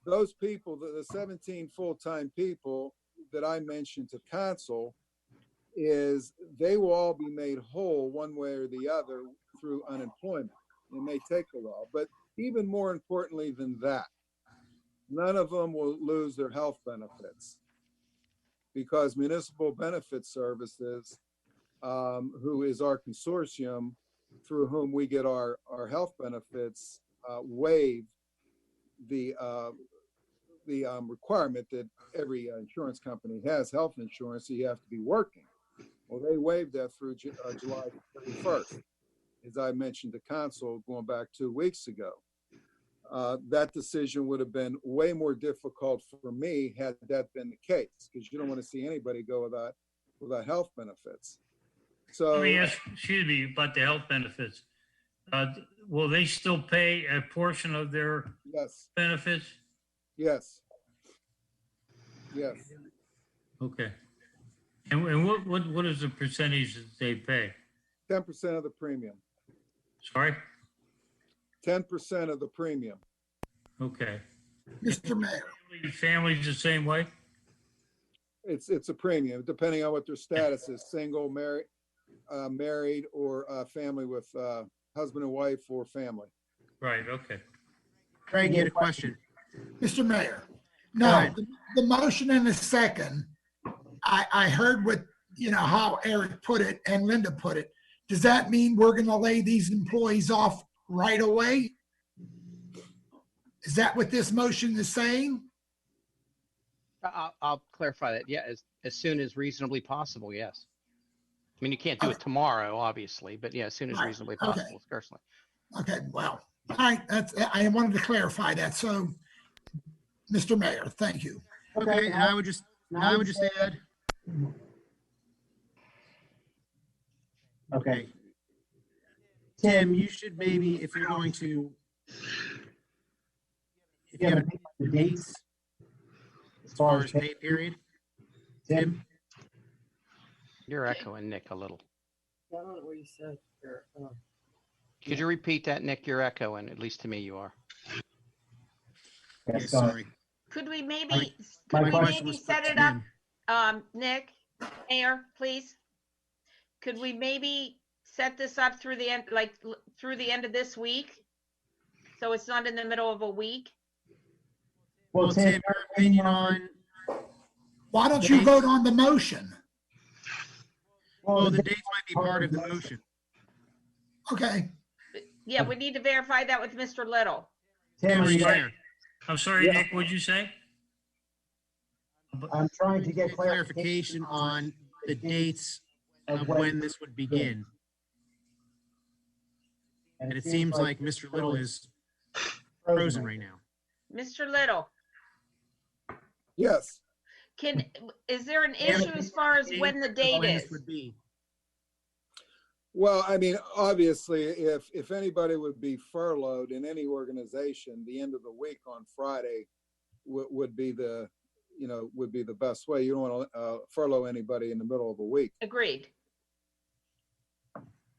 H: those people, the 17 full-time people that I mentioned to council, is they will all be made whole one way or the other through unemployment. It may take a while, but even more importantly than that, none of them will lose their health benefits, because Municipal Benefit Services, who is our consortium through whom we get our health benefits, waive the requirement that every insurance company has health insurance, so you have to be working. Well, they waived that through July 31st, as I mentioned to council going back 2 weeks ago. That decision would have been way more difficult for me had that been the case, because you don't want to see anybody go without health benefits. So
F: Let me ask, excuse me, about the health benefits. Will they still pay a portion of their
H: yes,
F: benefits?
H: yes, yes.
F: Okay. And what is the percentage that they pay?
H: 10% of the premium.
F: Sorry?
H: 10% of the premium.
F: Okay.
C: Mr. Mayor.
F: Families the same way?
H: It's a premium, depending on what their status is: single, married, or family with husband and wife, or family.
F: Right. Okay.
A: Craig, you had a question.
C: Mr. Mayor. No, the motion and the second, I heard what, how Eric put it and Linda put it. Does that mean we're going to lay these employees off right away? Is that what this motion is saying?
E: I'll clarify that. Yeah, as soon as reasonably possible. Yes. I mean, you can't do it tomorrow, obviously, but yeah, as soon as reasonably possible, certainly.
C: Okay. Well, all right. I wanted to clarify that. So, Mr. Mayor, thank you.
A: Okay, and I would just add. Okay. Tim, you should maybe, if you're going to, if you have the dates as far as pay period, Tim?
E: You're echoing Nick a little.
D: I don't know what you said there.
E: Could you repeat that, Nick? You're echoing, at least to me you are.
A: Okay, sorry.
B: Could we maybe set it up, Nick, Mayor, please? Could we maybe set this up through the end, through the end of this week? So it's not in the middle of a week?
A: Well, Tim, your opinion on...
C: Why don't you vote on the motion?
A: Well, the dates might be part of the motion.
C: Okay.
B: Yeah, we need to verify that with Mr. Little.
A: Tim, are you there?
F: I'm sorry, Nick, what'd you say?
J: I'm trying to get
A: clarification on the dates of when this would begin. And it seems like Mr. Little is frozen right now.
B: Mr. Little,
H: Yes.
B: is there an issue as far as when the date is?
H: Well, I mean, obviously, if anybody would be furloughed in any organization, the end of the week on Friday would be the would be the best way. You don't want to furlough anybody in the middle of a week.
B: Agreed.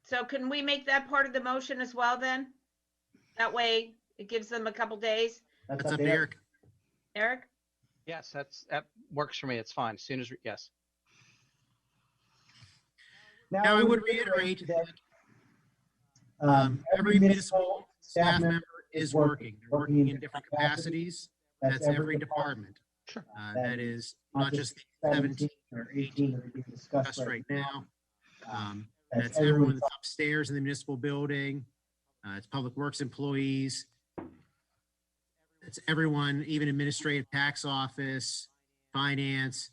B: So can we make that part of the motion as well then? That way it gives them a couple days.
A: That's up to Eric.
B: Eric?
E: Yes, that works for me. It's fine. As soon as, yes.
A: Now, I would reiterate that every municipal staff member is working. They're working in different capacities. That's every department.
E: Sure.
A: That is not just the 17 or 18 that are being discussed right now. That's everyone that's upstairs in the municipal building. It's public works employees. It's everyone, even administrative, tax office, finance.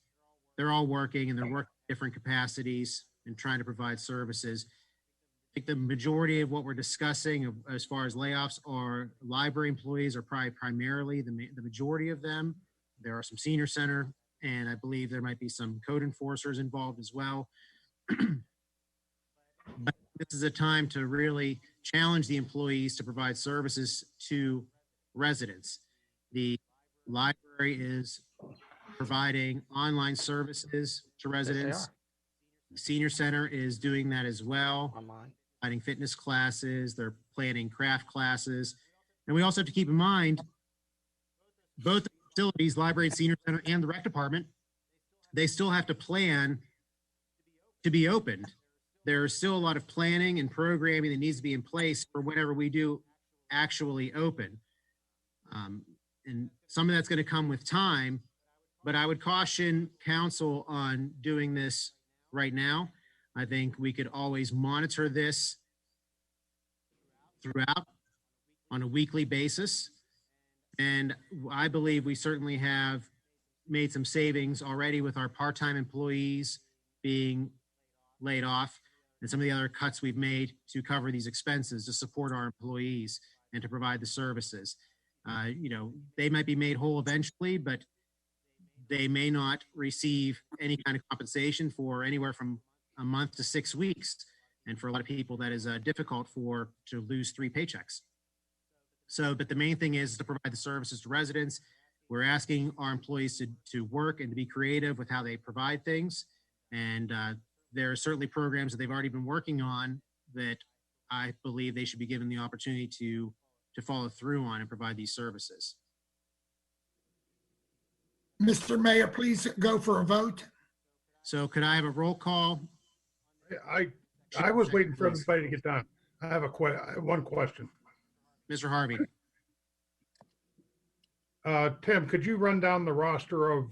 A: They're all working, and they're working in different capacities and trying to provide services. I think the majority of what we're discussing as far as layoffs are library employees, are probably primarily the majority of them. There are some senior center, and I believe there might be some code enforcers involved as well. But this is a time to really challenge the employees to provide services to residents. The library is providing online services to residents. The senior center is doing that as well.
E: Online.
A: Providing fitness classes, they're planning craft classes. And we also have to keep in mind, both the facilities, library and senior center and the rec department, they still have to plan to be opened. There's still a lot of planning and programming that needs to be in place for whenever we do actually open. And some of that's going to come with time, but I would caution council on doing this right now. I think we could always monitor this throughout on a weekly basis. And I believe we certainly have made some savings already with our part-time employees being laid off and some of the other cuts we've made to cover these expenses to support our employees and to provide the services. They might be made whole eventually, but they may not receive any kind of compensation for anywhere from a month to 6 weeks. And for a lot of people, that is difficult to lose 3 paychecks. But the main thing is to provide the services to residents. We're asking our employees to work and to be creative with how they provide things. And there are certainly programs that they've already been working on that I believe they should be given the opportunity to follow through on and provide these services.
C: Mr. Mayor, please go for a vote.
A: So could I have a roll call?
J: I was waiting for everybody to get done. I have one question.
A: Mr. Harvey.
J: Tim, could you run down the roster of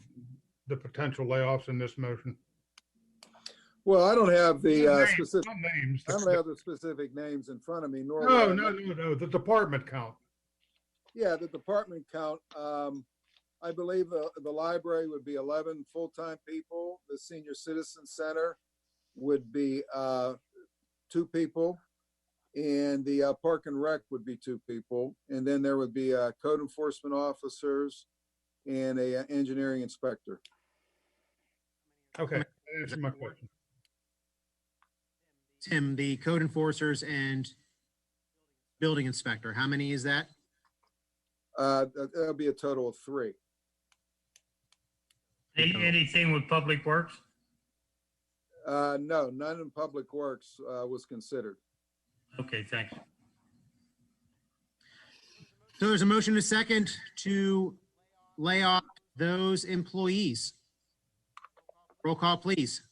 J: the potential layoffs in this motion?
H: Well, I don't have the specific
J: names.
H: I don't have the specific names in front of me. Nor
J: No. The department count.
H: Yeah, the department count. I believe the library would be 11 full-time people. The senior citizen center would be 2 people, and the park and rec would be 2 people, and then there would be code enforcement officers and a engineering inspector.
J: Okay, answer my question.
A: Tim, the code enforcers and building inspector, how many is that?
H: That'll be a total of 3.
F: Anything with public works?
H: No, none in public works was considered.
F: Okay, thanks.
A: So there's a motion and a second to lay off those employees. Roll call, please.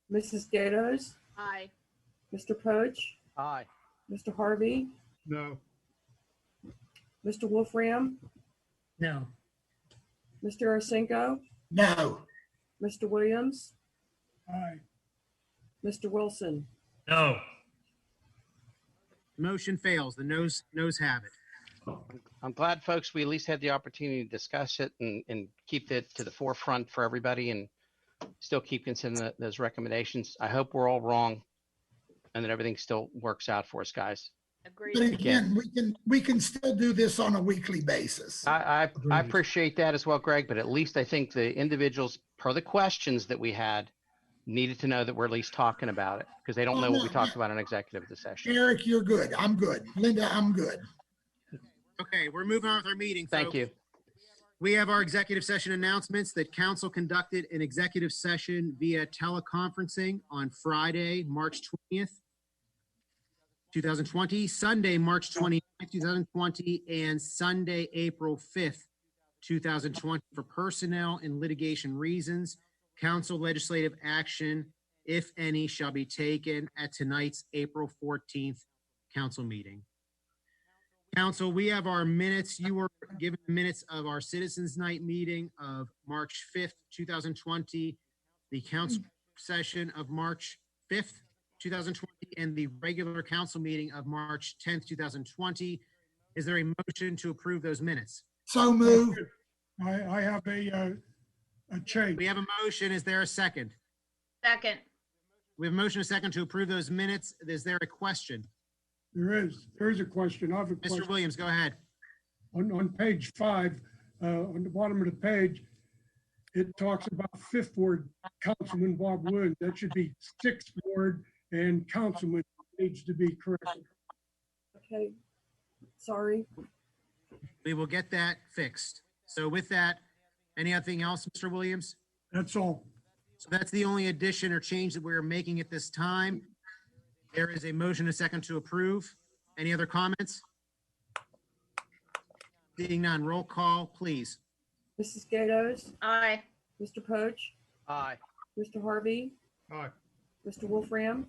D: Mrs. Gatos,
B: Aye.
D: Mr. Poach,
E: Aye.
D: Mr. Harvey,
J: No.
D: Mr. Wolfram,
F: No.
D: Mr. Arsenko,
C: No.
D: Mr. Williams,
I: Aye.
D: Mr. Wilson.
F: No.
A: Motion fails. The noes have it.
E: I'm glad, folks, we at least had the opportunity to discuss it and keep it to the forefront for everybody and still keep considering those recommendations. I hope we're all wrong and that everything still works out for us, guys.
B: Agreed.
C: But again, we can still do this on a weekly basis.
E: I appreciate that as well, Greg, but at least I think the individuals, per the questions that we had, needed to know that we're at least talking about it because they don't know what we talked about in executive session.
C: Eric, you're good. I'm good. Linda, I'm good.
A: Okay, we're moving on with our meeting.
E: Thank
A: folks.
E: you.
A: We have our executive session announcements that council conducted an executive session via teleconferencing on Friday, March 20th, 2020, Sunday, March 29th, 2020, and Sunday, April 5th, 2020 for personnel and litigation reasons. Council legislative action, if any, shall be taken at tonight's April 14th council meeting. Council, we have our minutes. You were given minutes of our Citizens Night meeting of March 5th, 2020, the council session of March 5th, 2020, and the regular council meeting of March 10th, 2020. Is there a motion to approve those minutes?
C: So move.
I: I have a change.
A: We have a motion. Is there a second?
B: Second.
A: We have a motion, a second to approve those minutes. Is there a question?
I: There is a question. I have a question.
A: Mr. Williams, go ahead.
I: On page 5, on the bottom of the page, it talks about 5th Ward Councilman Bob Wood. That should be 6th Ward and Councilman needs to be corrected.
D: Okay, sorry.
A: We will get that fixed. So with that, anything else, Mr. Williams?
I: That's all.
A: So that's the only addition or change that we're making at this time. There is a motion, a second to approve. Any other comments? Seeing none, roll call, please.
D: Mrs. Gatos,
B: Aye.
D: Mr. Poach,
E: Aye.
D: Mr. Harvey,
J: Aye.
D: Mr. Wolfram.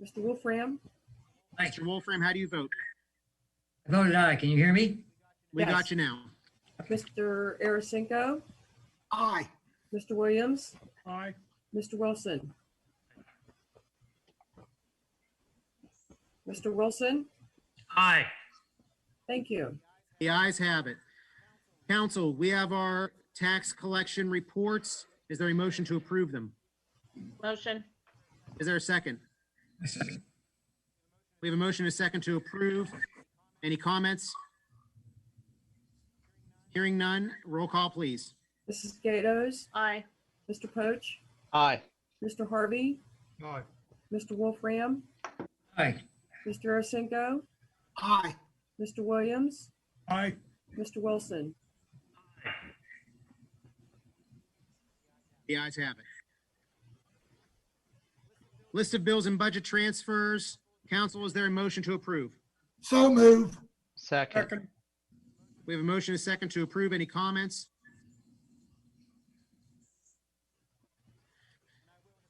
D: Mr. Wolfram,
A: Mr. Wolfram, how do you vote?
K: I voted aye. Can you hear me?
A: We
D: Yes.
A: got you now.
D: Mr. Arasenko,
C: Aye.
D: Mr. Williams,
I: Aye.
D: Mr. Wilson. Mr. Wilson,
F: Aye.
D: thank you.
A: The ayes have it. Council, we have our tax collection reports. Is there a motion to approve them?
B: Motion.
A: Is there a second? We have a motion, a second to approve. Any comments? Hearing none, roll call, please.
D: Mrs. Gatos,
B: Aye.
D: Mr. Poach,
E: Aye.
D: Mr. Harvey,
J: Aye.
D: Mr. Wolfram,
K: Aye.
D: Mr. Arasenko,
C: Aye.
D: Mr. Williams,
I: Aye.
D: Mr. Wilson.
A: The ayes have it. List of bills and budget transfers. Council, is there a motion to approve?
C: So move.
E: Second.
I: Second.
A: We have a motion, a second to approve. Any comments?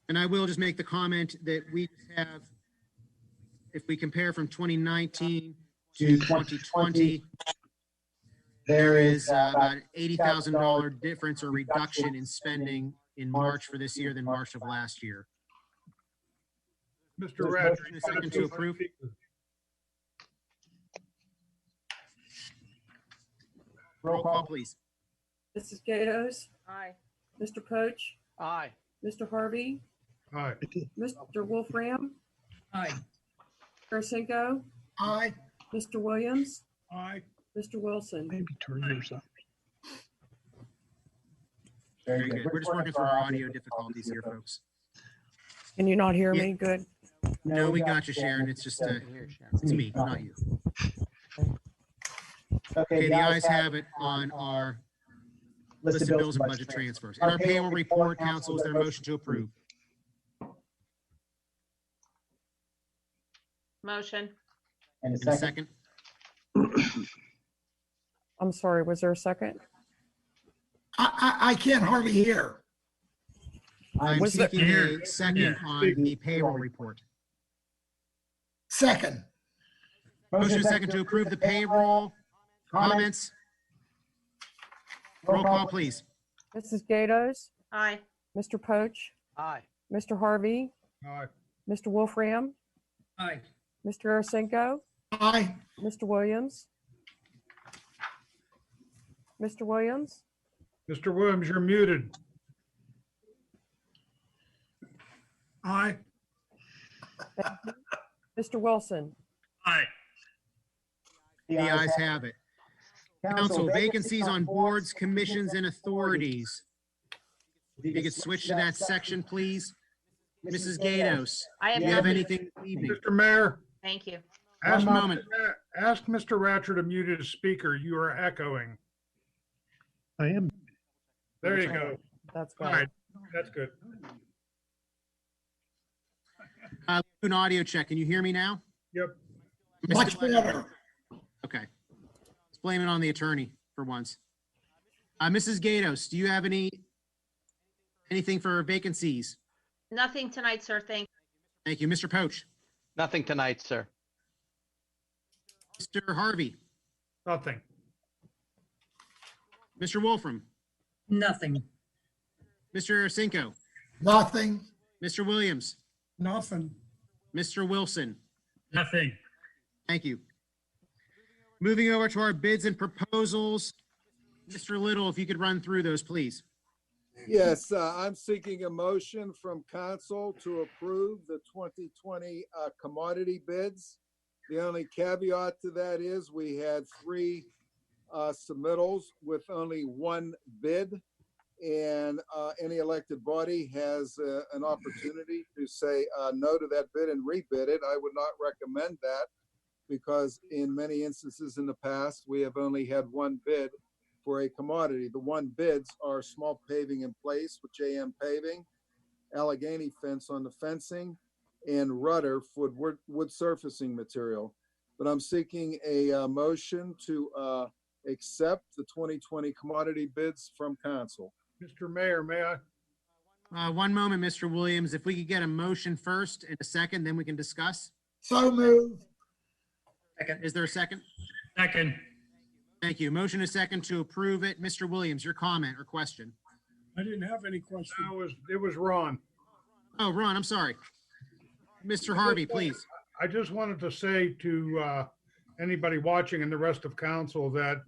A: And I will just make the comment that we have, if we compare from 2019 to 2020, there is about $80,000 difference or reduction in spending in March for this year than March of last year.
J: Mr. Ratner.
A: Motion, a second to approve. Roll call, please.
D: Mrs. Gatos,
B: Aye.
D: Mr. Poach,
E: Aye.
D: Mr. Harvey,
J: Aye.
D: Mr. Wolfram,
K: Aye.
D: Arasenko,
C: Aye.
D: Mr. Williams,
I: Aye.
D: Mr. Wilson.
J: Maybe turn yours up.
A: Very good. We're just working through our audio difficulties here, folks.
D: Can you not hear
A: Yeah.
D: me? Good.
A: No, we got you, Sharon. It's just, it's me, not you. Okay, the ayes have it on our list of bills and budget transfers. In our payroll report, council, is there a motion to approve?
B: Motion.
A: And a second?
D: I'm sorry, was there a second?
C: I can't hardly hear.
A: I'm
D: Was there-
A: seeking a second on the payroll report.
C: Second.
A: Motion second to approve the payroll. Comments? Roll call, please.
D: Mrs. Gatos,
B: Aye.
D: Mr. Poach,
E: Aye.
D: Mr. Harvey,
J: Aye.
D: Mr. Wolfram,
K: Aye.
D: Mr. Arasenko,
C: Aye.
D: Mr. Williams. Mr. Williams,
J: Mr. Williams, you're muted.
I: Aye.
D: Mr. Wilson.
F: Aye.
A: The ayes have it. Council, vacancies on boards, commissions, and authorities. If you could switch to that section, please. Mrs. Gatos,
B: I
A: do
B: have
A: you have
B: nothing.
A: anything this evening?
J: Mr. Mayor,
B: Thank you.
J: ask
A: One moment.
J: Ask Mr. Ratcher to mute his speaker. You are echoing.
G: I am.
J: There you go.
D: That's
J: All
D: better.
J: right, that's good.
A: Do an audio check. Can you hear me now?
J: Yep.
C: Much better.
A: Okay. Let's blame it on the attorney for once. Mrs. Gatos, do you have anything for vacancies?
B: Nothing tonight, sir. Thank
A: Thank you. Mr. Poach,
E: Nothing tonight, sir.
A: Mr. Harvey,
J: Nothing.
A: Mr. Wolfram,
K: Nothing.
A: Mr. Cinco,
C: Nothing.
A: Mr. Williams,
I: Nothing.
A: Mr. Wilson.
F: Nothing.
A: Thank you. Moving over to our bids and proposals. Mr. Little, if you could run through those, please.
H: Yes, I'm seeking a motion from council to approve the 2020 commodity bids. The only caveat to that is we had 3 submittals with only 1 bid. And any elected body has an opportunity to say no to that bid and rebid it. I would not recommend that because in many instances in the past, we have only had 1 bid for a commodity. The 1 bids are small paving in place with JM paving, Allegheny fence on the fencing, and Rudder for wood surfacing material. But I'm seeking a motion to accept the 2020 commodity bids from council.
J: Mr. Mayor, may I?
A: One moment, Mr. Williams. If we could get a motion first and a second, then we can discuss.
C: So moved.
K: Second.
A: Is there a second?
F: Second.
A: Thank you. Motion is second to approve it. Mr. Williams, your comment or question?
I: I didn't have any question.
J: It was Ron.
A: Oh, Ron, I'm sorry. Mr. Harvey, please.
J: I just wanted to say to anybody watching and the rest of council that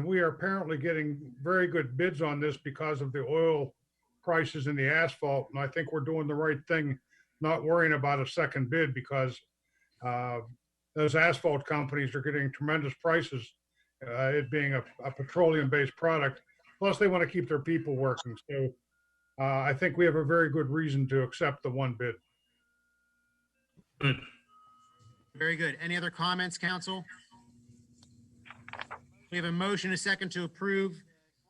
J: we are apparently getting very good bids on this because of the oil prices and the asphalt. And I think we're doing the right thing, not worrying about a second bid because those asphalt companies are getting tremendous prices, it being a petroleum-based product. Plus, they want to keep their people working. So I think we have a very good reason to accept the 1 bid.
F: Good.
A: Very good. Any other comments, council? We have a motion, a second to approve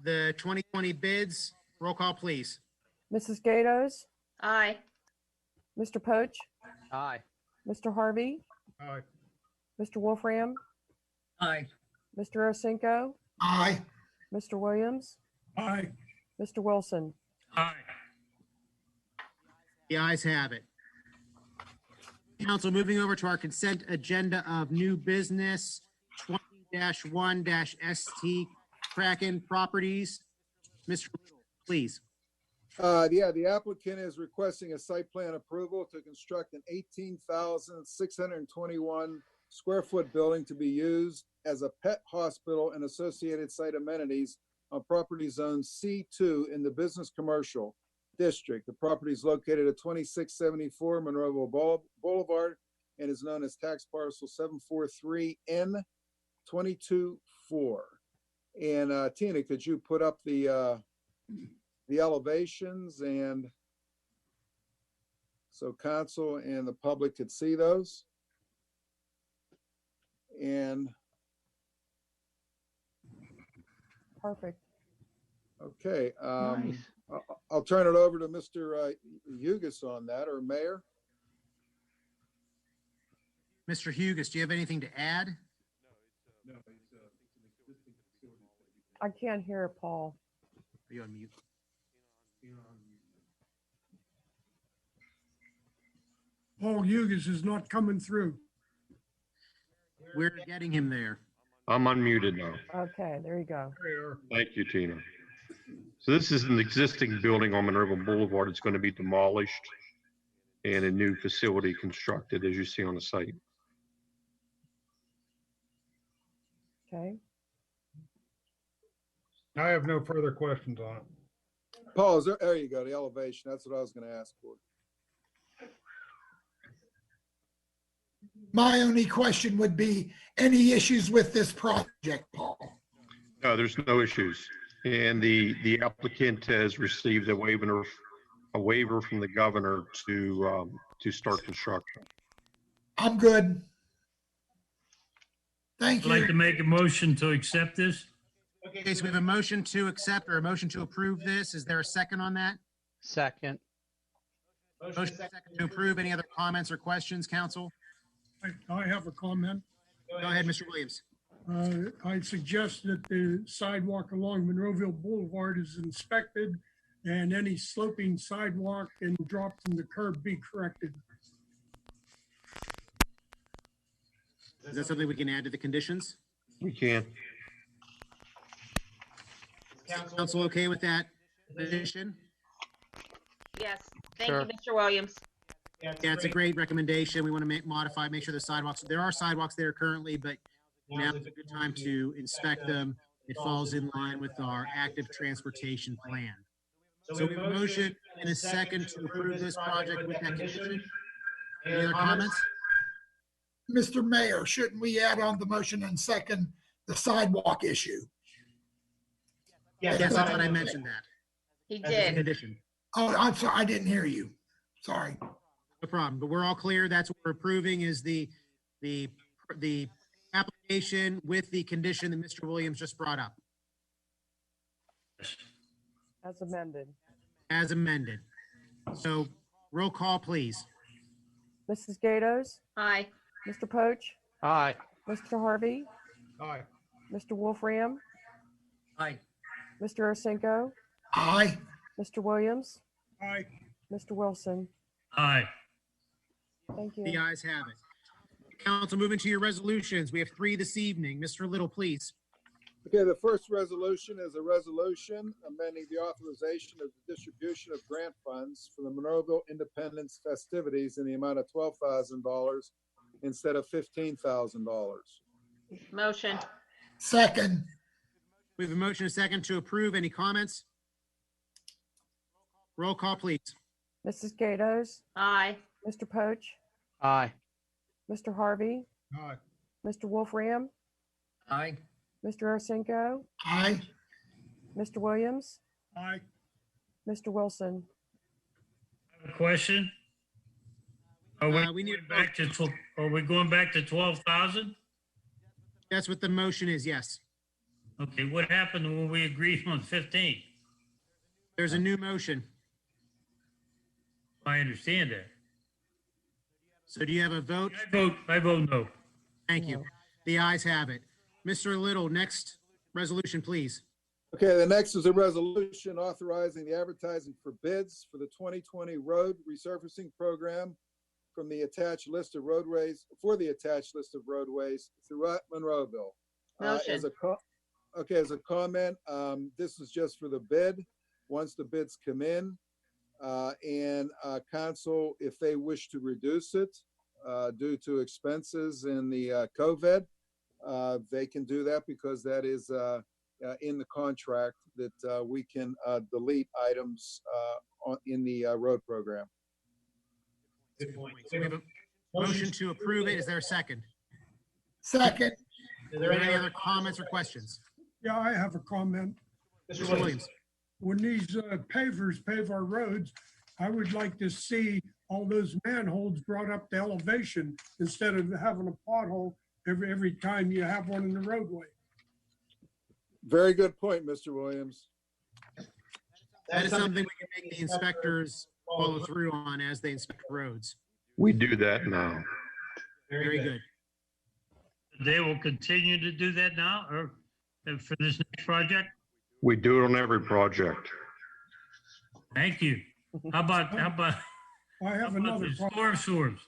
A: the 2020 bids. Roll call, please.
D: Mrs. Gatos,
B: you. Aye.
D: Mr. Poach,
E: Aye.
D: Mr. Harvey,
J: Aye.
D: Mr. Wolfram,
K: Aye.
D: Mr. Orosinko,
C: Aye.
D: Mr. Williams,
I: Aye.
D: Mr. Wilson.
F: Aye.
A: The ayes have it. Council, moving over to our consent agenda of new business 20-1-ST Kraken Properties. Mr. Little, please.
H: Yeah, the applicant is requesting a site plan approval to construct an 18,621 square foot building to be used as a pet hospital and associated site amenities on property zone C2 in the business commercial district. The property is located at 2674 Monroeville Boulevard and is known as tax parcel 743N224. And Tina, could you put up the elevations and so council and the public could see those? And
D: Perfect.
H: okay,
E: Nice.
H: I'll turn it over to Mr. Hugus on that, or Mayor.
A: Mr. Hugus, do you have anything to add?
D: I can't hear it, Paul.
A: Are you on mute?
I: Paul Hugus is not coming through.
A: We're getting him there.
L: I'm unmuted now.
D: Okay, there you go.
L: Thank you, Tina. So this is an existing building on Monroeville Boulevard. It's going to be demolished and a new facility constructed, as you see on the site.
D: Okay.
J: I have no further questions on it.
H: Paul, there you go, the elevation. That's what I was going to ask for.
C: My only question would be, any issues with this project, Paul?
L: No, there's no issues. And the applicant has received a waiver from the governor to start construction.
C: I'm good. Thank
F: I'd like
C: you.
F: to make a motion to accept this.
A: Okay, so we have a motion to accept or a motion to approve this. Is there a second on that?
E: Second.
A: Motion second to approve. Any other comments or questions, council?
I: I have a comment.
A: Go ahead, Mr. Williams.
I: I suggest that the sidewalk along Monroeville Boulevard is inspected and any sloping sidewalk and drop from the curb be corrected.
A: Is that something we can add to the conditions?
L: We can.
A: Council okay with that addition?
B: Yes, thank
E: Sure.
B: you, Mr. Williams.
A: Yeah, it's a great recommendation. We want to modify, make sure the sidewalks, there are sidewalks there currently, but now is a good time to inspect them. It falls in line with our active transportation plan. So we have a motion and a second to approve this project with that condition. Any other comments?
C: Mr. Mayor, shouldn't we add on the motion and second the sidewalk issue?
A: Yes, I thought I mentioned that.
B: He
A: As a
B: did.
A: condition.
C: Oh, I'm sorry, I didn't hear you. Sorry.
A: No problem, but we're all clear. That's what we're approving is the application with the condition that Mr. Williams just brought up,
D: As amended.
A: as amended. So roll call, please.
D: Mrs. Gatos,
B: Aye.
D: Mr. Poach,
E: Aye.
D: Mr. Harvey,
J: Aye.
D: Mr. Wolfram,
K: Aye.
D: Mr. Arsenko,
C: Aye.
D: Mr. Williams,
I: Aye.
D: Mr. Wilson.
F: Aye.
D: Thank
A: The
D: you.
A: ayes have it. Council, moving to your resolutions. We have 3 this evening. Mr. Little, please.
H: Okay, the first resolution is a resolution amending the authorization of the distribution of grant funds for the Monroeville Independence festivities in the amount of $12,000 instead of $15,000.
B: Motion.
C: Second.
A: We have a motion and a second to approve. Any comments? Roll call, please.
D: Mrs. Gatos,
B: Aye.
D: Mr. Poach,
E: Aye.
D: Mr. Harvey,
J: Aye.
D: Mr. Wolfram,
K: Aye.
D: Mr. Arsenko,
C: Aye.
D: Mr. Williams,
I: Aye.
D: Mr. Wilson.
F: I have a question. Are
A: We need a
F: back to, are we going back to 12,000?
A: That's what the motion is, yes.
F: Okay, what happened when we agreed on 15?
A: There's a new motion.
F: I understand that.
A: So do you have a vote?
F: I vote no.
A: Thank you. The ayes have it. Mr. Little, next resolution, please.
H: Okay, the next is a resolution authorizing the advertising for bids for the 2020 road resurfacing program from the attached list of roadways, throughout Monroeville.
B: Motion.
H: As a comment, this is just for the bid. Once the bids come in, and council, if they wish to reduce it due to expenses in the COVID, they can do that because that is in the contract that we can delete items in the road program.
A: Good point. So we have a motion to approve it. Is there a second?
C: Second.
A: Are there any other comments or questions?
I: Yeah, I have a comment.
A: Mr. Williams.
I: When these pavers pave our roads, I would like to see all those manholes brought up to elevation instead of having a pothole every time you have one in the roadway.
H: Very good point, Mr. Williams.
A: That is something we can make the inspectors follow through on as they inspect roads.
L: We do that now.
A: Very good.
F: They will continue to do that now or for this next project?
L: We do it on every project.
F: Thank you. How about
I: I have another
F: the storms?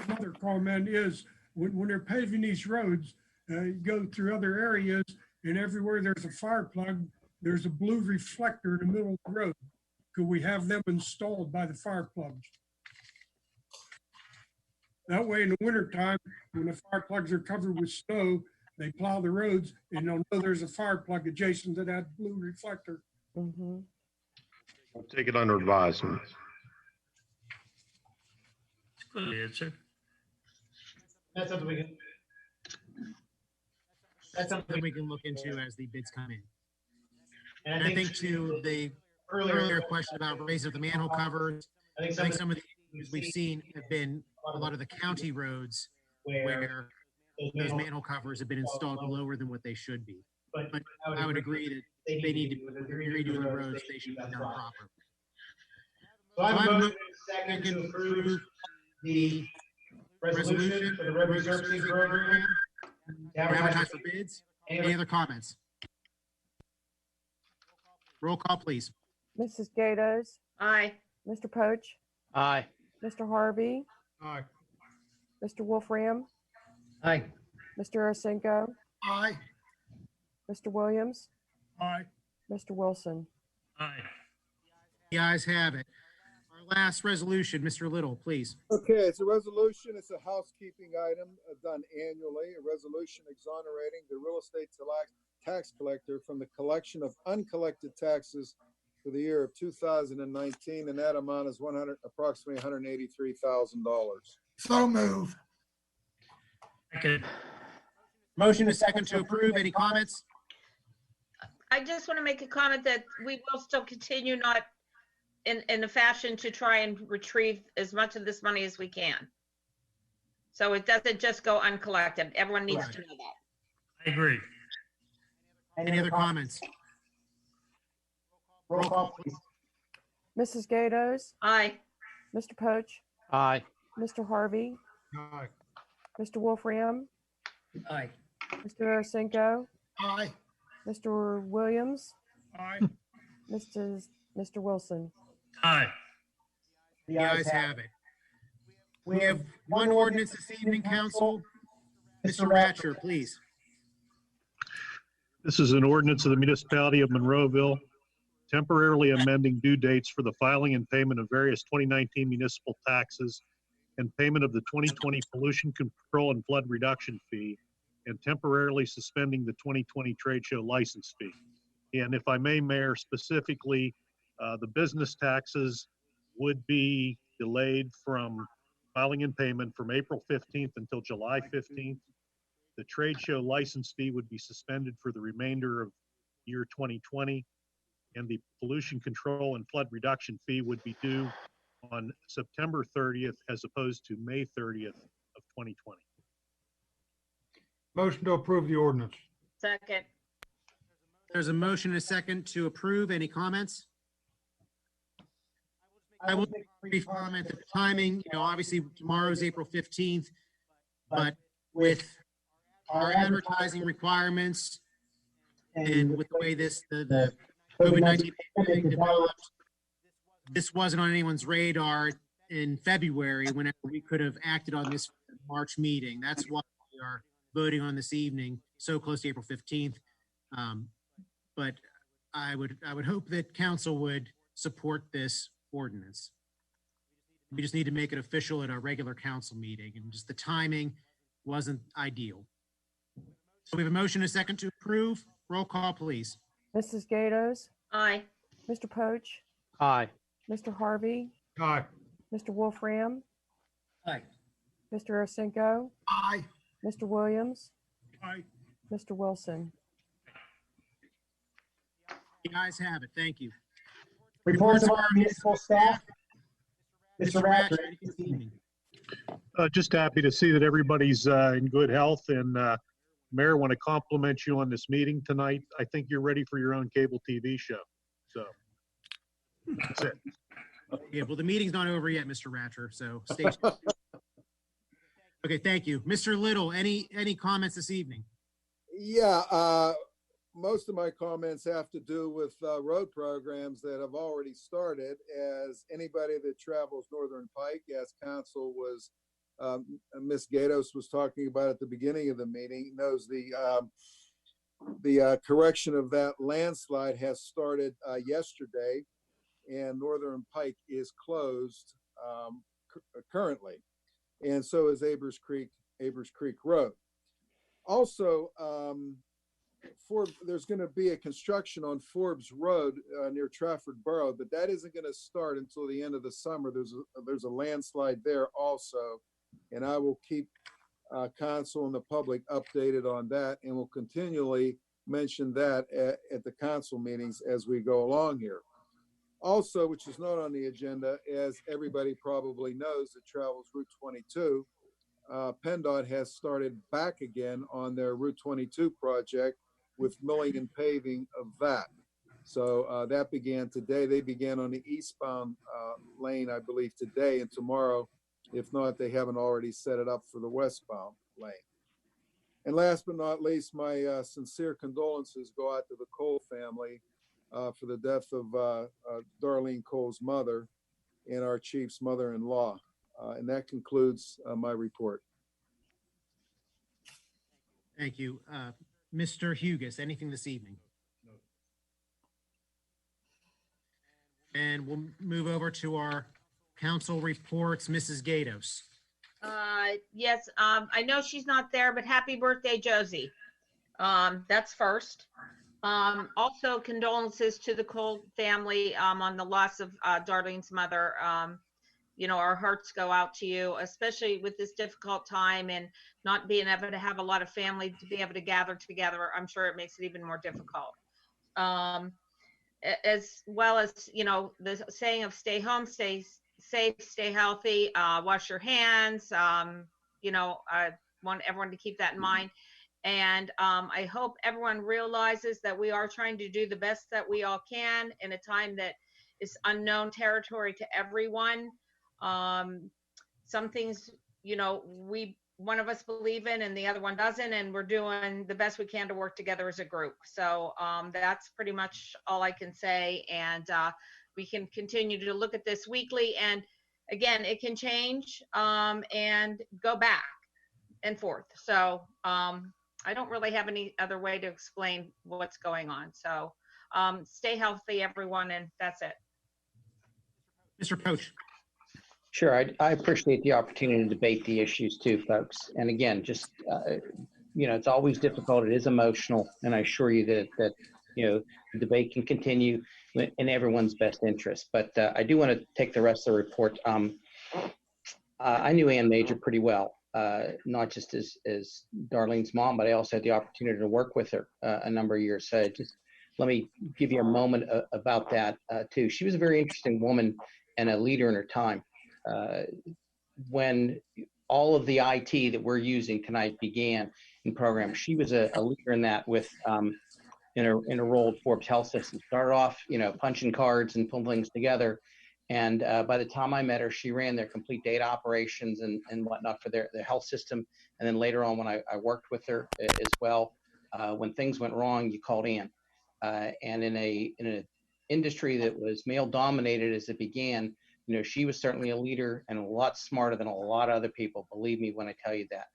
I: Another comment is when they're paving these roads, you go through other areas and everywhere there's a fire plug, there's a blue reflector in the middle of the road. Could we have them installed by the fire plugs? That way in the wintertime, when the fire plugs are covered with snow, they plow the roads and they'll know there's a fire plug adjacent to that blue reflector.
D: Mhm.
L: We'll take it under advisement.
F: Good answer.
A: That's something we can look into as the bids come in. And I think to the earlier question about raising the manhole covers, I think some of the issues we've seen have been a lot of the county roads where those manhole covers have been installed lower than what they should be. But I would agree that they need to, if they're redoing the roads, they should be done properly.
M: So I have a motion second to approve the resolution for the road resurfacing program. To
A: Advertise for bids. Any other comments? Roll call, please.
D: Mrs. Gatos,
B: Aye.
D: Mr. Poach,
E: Aye.
D: Mr. Harvey,
J: Aye.
D: Mr. Wolfram,
K: Aye.
D: Mr. Arsenko,
C: Aye.
D: Mr. Williams,
I: Aye.
D: Mr. Wilson.
F: Aye.
A: The ayes have it. Our last resolution, Mr. Little, please.
H: Okay, it's a resolution. It's a housekeeping item done annually. A resolution exonerating the real estate tax collector from the collection of uncollected taxes for the year of 2019, and that amount is approximately $183,000.
C: So move.
F: Second.
A: Motion is second to approve. Any comments?
B: I just want to make a comment that we will still continue not in a fashion to try and retrieve as much of this money as we can. So it doesn't just go uncollected. Everyone needs to know that.
F: I agree.
A: Any other comments?
M: Roll call, please.
D: Mrs. Gatos,
B: Aye.
D: Mr. Poach,
E: Aye.
D: Mr. Harvey,
J: Aye.
D: Mr. Wolfram,
K: Aye.
D: Mr. Arsenko,
C: Aye.
D: Mr. Williams,
I: Aye.
D: Mr. Wilson.
F: Aye.
A: The ayes have it. We have one ordinance this evening, council. Mr. Ratcher, please.
G: This is an ordinance of the municipality of Monroeville temporarily amending due dates for the filing and payment of various 2019 municipal taxes and payment of the 2020 pollution control and flood reduction fee, and temporarily suspending the 2020 trade show license fee. And if I may, Mayor, specifically, the business taxes would be delayed from filing and payment from April 15th until July 15th. The trade show license fee would be suspended for the remainder of year 2020. And the pollution control and flood reduction fee would be due on September 30th as opposed to May 30th of 2020.
J: Motion to approve the ordinance.
B: Second.
A: There's a motion and a second to approve. Any comments? I will make a brief comment. The timing, obviously tomorrow's April 15th, but with our advertising requirements and with the way the COVID-19 pandemic developed, this wasn't on anyone's radar in February whenever we could have acted on this March meeting. That's why we are voting on this evening so close to April 15th. But I would hope that council would support this ordinance. We just need to make it official at our regular council meeting, and just the timing wasn't ideal. So we have a motion and a second to approve. Roll call, please.
D: Mrs. Gatos,
B: Aye.
D: Mr. Poach,
E: Aye.
D: Mr. Harvey,
J: Aye.
D: Mr. Wolfram,
K: Aye.
D: Mr. Arsenko,
C: Aye.
D: Mr. Williams,
I: Aye.
D: Mr. Wilson.
A: The ayes have it. Thank you.
M: Reports of our municipal staff.
A: Mr. Ratcher, this evening.
G: Just happy to see that everybody's in good health, and Mayor, want to compliment you on this meeting tonight. I think you're ready for your own cable TV show. So that's it.
A: Yeah, well, the meeting's not over yet, Mr. Ratcher, so stay tuned. Okay, thank you. Mr. Little, any comments this evening?
H: Yeah, most of my comments have to do with road programs that have already started. As anybody that travels Northern Pike, as council was, Ms. Gatos was talking about at the beginning of the meeting, knows the correction of that landslide has started yesterday, and Northern Pike is closed currently, and so is Abers Creek Road. Also, there's going to be a construction on Forbes Road near Trafford Borough, but that isn't going to start until the end of the summer. There's a landslide there also, and I will keep council and the public updated on that, and will continually mention that at the council meetings as we go along here. Also, which is not on the agenda, as everybody probably knows that travels Route 22, PennDOT has started back again on their Route 22 project with milling and paving of that. So that began today. They began on the eastbound lane, I believe, today and tomorrow. If not, they haven't already set it up for the westbound lane. And last but not least, my sincere condolences go out to the Cole family for the death of Darlene Cole's mother and our chief's mother-in-law. And that concludes my report.
A: Thank you. Mr. Hugus, anything this evening? No. And we'll move over to our council reports. Mrs. Gatos.
B: Yes, I know she's not there, but happy birthday, Josie. That's first. Also condolences to the Cole family on the loss of Darlene's mother. You know, our hearts go out to you, especially with this difficult time and not being able to have a lot of family to be able to gather together. I'm sure it makes it even more difficult. As well as, you know, the saying of stay home, stay safe, stay healthy, wash your hands. You know, I want everyone to keep that in mind. And I hope everyone realizes that we are trying to do the best that we all can in a time that is unknown territory to everyone. Some things, you know, one of us believe in and the other one doesn't, and we're doing the best we can to work together as a group. So that's pretty much all I can say. And we can continue to look at this weekly. And again, it can change and go back and forth. So I don't really have any other way to explain what's going on. So stay healthy, everyone, and that's it.
A: Mr. Poach.
E: Sure, I appreciate the opportunity to debate the issues too, folks. And again, just, you know, it's always difficult. It is emotional. And I assure you that you know, the debate can continue in everyone's best interest. But I do want to take the rest of the report. I knew Ann Major pretty well, not just as Darlene's mom, but I also had the opportunity to work with her a number of years. So just let me give you a moment about that too. She was a very interesting woman and a leader in her time. When all of the IT that we're using tonight began in programs, she was a leader in that with in a role at Forbes Health System. Started off, you know, punching cards and pulling things together. And by the time I met her, she ran their complete data operations and whatnot for their health system. And then later on, when I worked with her as well, when things went wrong, you called Ann. And in an industry that was male dominated as it began, you know, she was certainly a leader and a lot smarter than a lot of other people. Believe me when I tell you that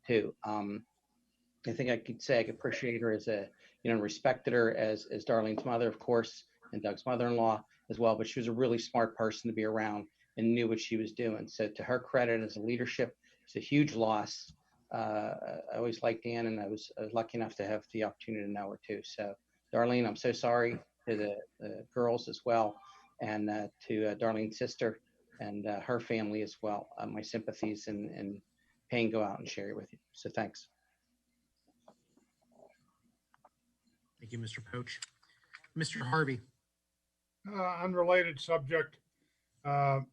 E: too. I think I could say I could appreciate her as a, you know, respected her as Darlene's mother, of course, and Doug's mother-in-law as well. But she was a really smart person to be around and knew what she was doing. So to her credit as a leadership, it's a huge loss. I always liked Ann, and I was lucky enough to have the opportunity to know her too. So Darlene, I'm so sorry to the girls as well, and to Darlene's sister and her family as well. My sympathies and pain go out and share it with you. So thanks.
A: Thank you, Mr. Poach. Mr. Harvey.
J: Unrelated subject. The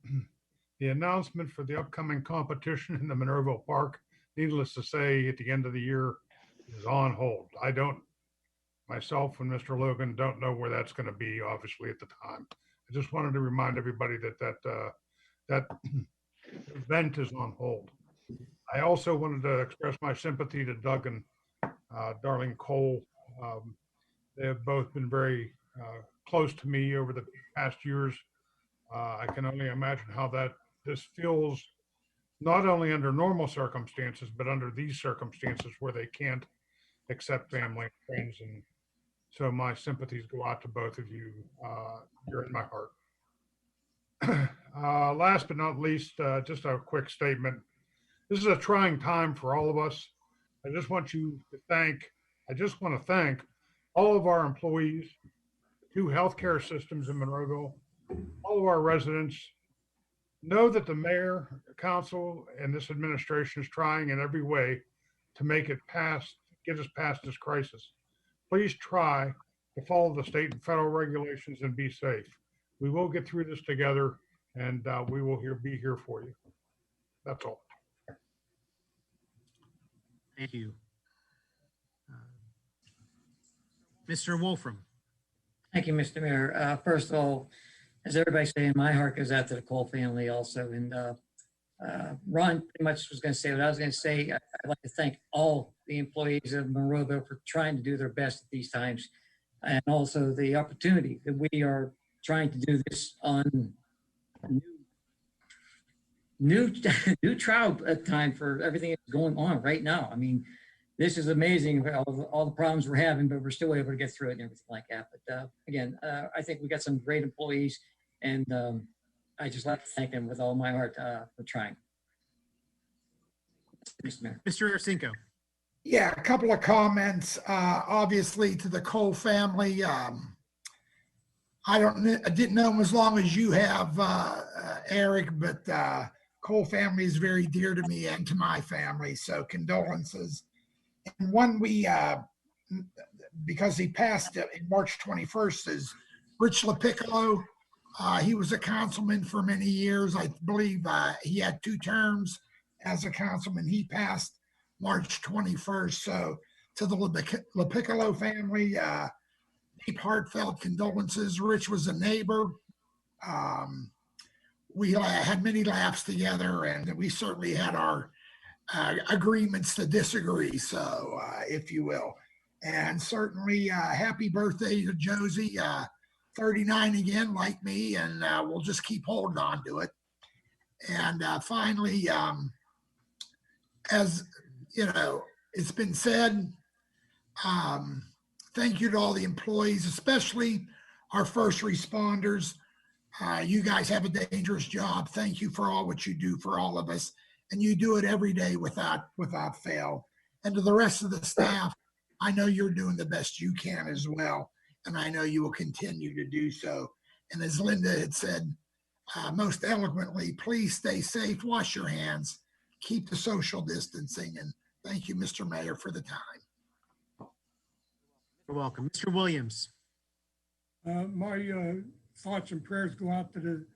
J: announcement for the upcoming competition in the Monroeville Park, needless to say, at the end of the year is on hold. I don't, myself and Mr. Logan don't know where that's going to be, obviously, at the time. I just wanted to remind everybody that event is on hold. I also wanted to express my sympathy to Doug and Darlene Cole. They have both been very close to me over the past years. I can only imagine how this feels, not only under normal circumstances, but under these circumstances where they can't accept family and friends. And so my sympathies go out to both of you. You're in my heart. Last but not least, just a quick statement. This is a trying time for all of us. I just want to thank all of our employees, 2 healthcare systems in Monroeville, all of our residents. Know that the mayor, council, and this administration is trying in every way to make it get us past this crisis. Please try to follow the state and federal regulations and be safe. We will get through this together, and we will be here for you. That's all.
A: Thank you. Mr. Wolfram.
K: Thank you, Mr. Mayor. First of all, as everybody's saying, my heart goes out to the Cole family also. And Ron pretty much was going to say what I was going to say. I'd like to thank all the employees of Monroeville for trying to do their best at these times, and also the opportunity that we are trying to do this on new trial time for everything that's going on right now. I mean, this is amazing, all the problems we're having, but we're still able to get through it and everything like that. But again, I think we got some great employees, and I just like to thank them with all my heart for trying. Mr. Mayor.
A: Mr. Arcinko.
C: Yeah, a couple of comments. Obviously, to the Cole family. I didn't know him as long as you have, Eric, but Cole family is very dear to me and to my family. So condolences. And one because he passed in March 21st, is Rich LaPiccolo. He was a councilman for many years. I believe he had 2 terms as a councilman. He passed March 21st. So to the LaPiccolo family, deep heartfelt condolences. Rich was a neighbor. We had many laughs together, and we certainly had our agreements to disagree, so if you will. And certainly happy birthday to Josie, 39 again, like me, and we'll just keep holding on to it. And finally, as you know, it's been said, thank you to all the employees, especially our first responders. You guys have a dangerous job. Thank you for all what you do for all of us. And you do it every day without fail. And to the rest of the staff, I know you're doing the best you can as well. And I know you will continue to do so. And as Linda had said most eloquently, please stay safe, wash your hands, keep the social distancing. And thank you, Mr. Mayor, for the time.
A: You're welcome. Mr. Williams.
I: My thoughts and prayers go out to the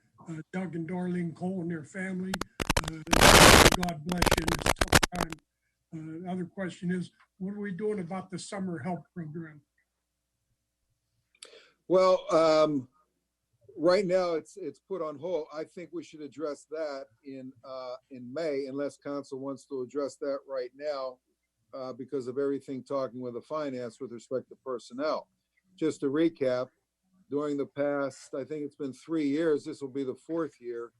I: Doug and Darlene Cole and their family. God bless you in this tough time. Other question is, what are we doing about the summer help program?
H: Well, right now it's put on hold. I think we should address that in May, unless council wants to address that right now because of everything talking with the finance with respect to personnel. Just to recap, during the past, I think it's been 3 years, this will be the 4th year,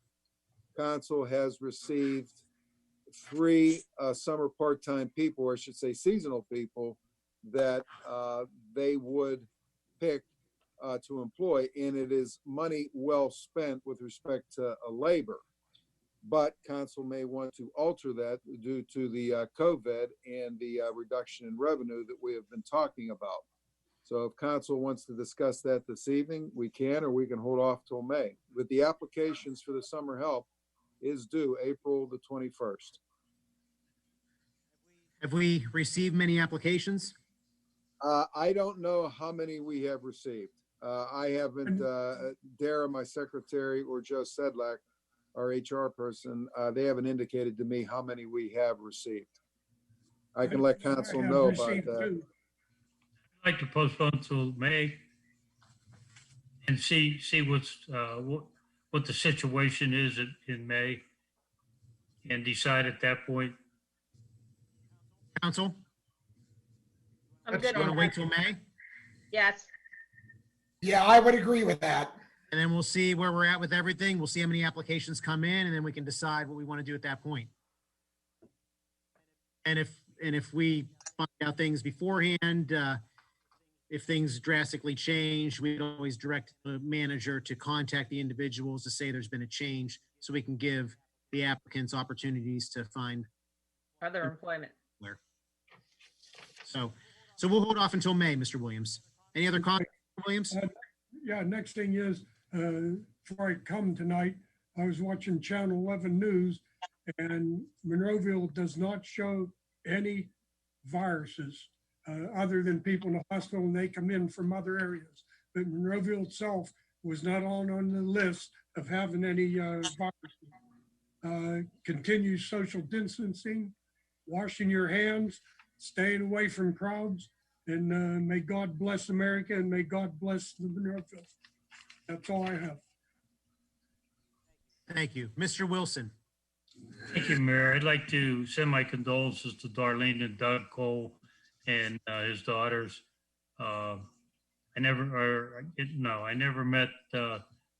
H: council has received 3 summer part-time people, or I should say seasonal people, that they would pick to employ, and it is money well spent with respect to labor. But council may want to alter that due to the COVID and the reduction in revenue that we have been talking about. So if council wants to discuss that this evening, we can, or we can hold off till May. But the applications for the summer help is due April the 21st.
A: Have we received many applications?
H: I don't know how many we have received. I haven't, Dara, my secretary, or Joe Sedlak, our HR person, they haven't indicated to me how many we have received. I can let council know about that.
F: I'd like to postpone till May and see what's what the situation is in May, and decide at that point.
A: Council?
B: I'm good.
A: You want to wait till May?
B: Yes.
C: Yeah, I would agree with that.
A: And then we'll see where we're at with everything. We'll see how many applications come in, and then we can decide what we want to do at that point. And if we find out things beforehand, if things drastically change, we can always direct the manager to contact the individuals to say there's been a change, so we can give the applicants opportunities to find
B: Other employment.
A: So we'll hold off until May, Mr. Williams. Any other comments, Williams?
I: Yeah, next thing is, before I come tonight, I was watching Channel 11 News, and Monroeville does not show any viruses other than people in the hospital, and they come in from other areas. But Monroeville itself was not on the list of having any viruses. Continue social distancing, washing your hands, staying away from crowds, and may God bless America and may God bless the Monroeville. That's all I have.
A: Thank you. Mr. Wilson.
F: Thank you, Mayor. I'd like to send my condolences to Darlene and Doug Cole and his daughters. I never met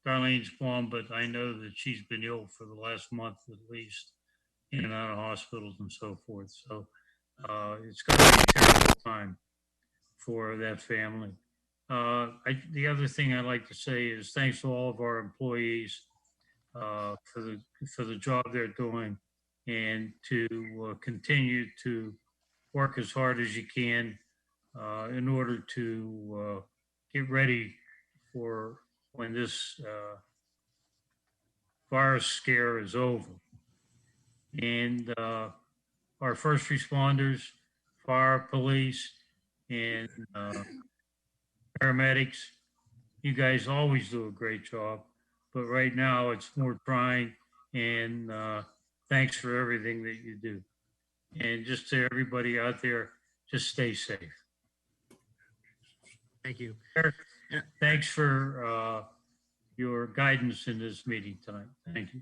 F: Darlene's mom, but I know that she's been ill for the last month at least, in and out of hospitals and so forth. So it's going to be a terrible time for that family. The other thing I'd like to say is thanks to all of our employees for the job they're doing, and to continue to work as hard as you can in order to get ready for when this virus scare is over. And our first responders, fire, police, and paramedics, you guys always do a great job, but right now it's more trying, and thanks for everything that you do. And just to everybody out there, just stay safe.
A: Thank you.
F: Thanks for your guidance in this meeting tonight. Thank you.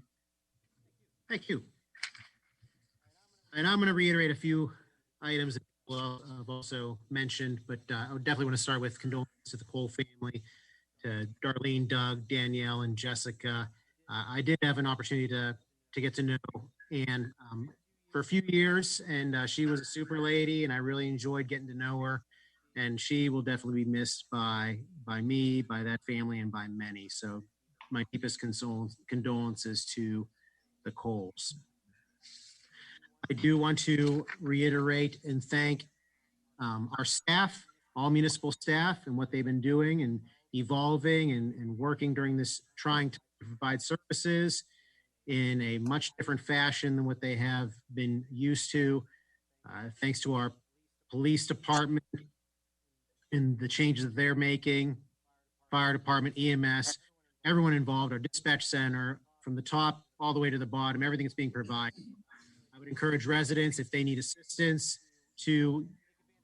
A: Thank you. And I'm going to reiterate a few items that I've also mentioned, but I would definitely want to start with condolences to the Cole family, to Darlene, Doug, Danielle, and Jessica. I did have an opportunity to get to know Ann for a few years, and she was a super lady, and I really enjoyed getting to know her. And she will definitely be missed by me, by that family, and by many. So my deepest condolences to the Coles. I do want to reiterate and thank our staff, all municipal staff, and what they've been doing and evolving and working during this trying time to provide services in a much different fashion than what they have been used to. Thanks to our police department and the changes that they're making, fire department, EMS, everyone involved, our dispatch center, from the top all the way to the bottom, everything that's being provided. I would encourage residents, if they need assistance, to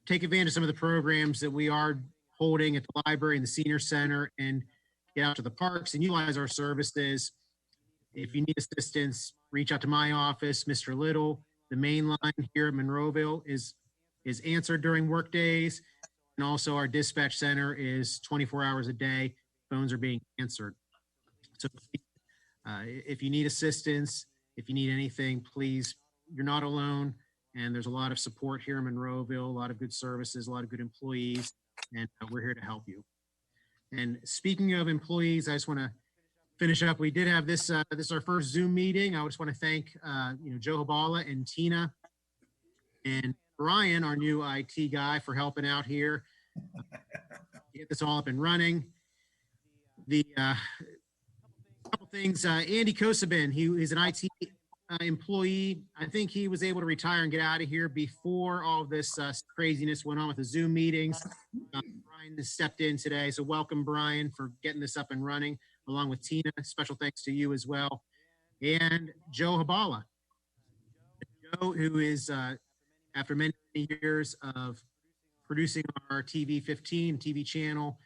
A: take advantage of some of the programs that we are holding at the library and the senior center, and get out to the parks and utilize our services. If you need assistance, reach out to my office, Mr. Little. The main line here at Monroeville is answered during work days. And also our dispatch center is 24 hours a day. Phones are being answered. So if you need assistance, if you need anything, please, you're not alone. And there's a lot of support here in Monroeville, a lot of good services, a lot of good employees, and we're here to help you. And speaking of employees, I just want to finish up. We did have this is our first Zoom meeting. I just want to thank Joe Habala and Tina and Brian, our new IT guy, for helping out here. Get this all up and running. The couple things, Andy Kosabin, he's an IT employee. I think he was able to retire and get out of here before all this craziness went on with the Zoom meetings. Brian has stepped in today. So welcome, Brian, for getting this up and running, along with Tina. Special thanks to you as well. And Joe Habala. Joe, who is, after many years of producing our TV 15 TV channel,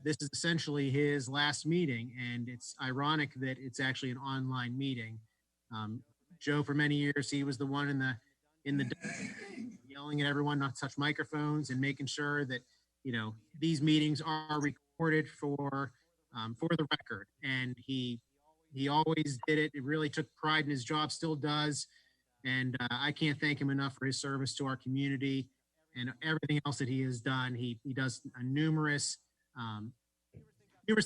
A: this is essentially his last meeting, and it's ironic that it's actually an online meeting. Joe, for many years, he was the one in the yelling at everyone not to touch microphones and making sure that these meetings are recorded for the record. And he always did it. It really took pride in his job, still does. And I can't thank him enough for his service to our community and everything else that he has done. He does numerous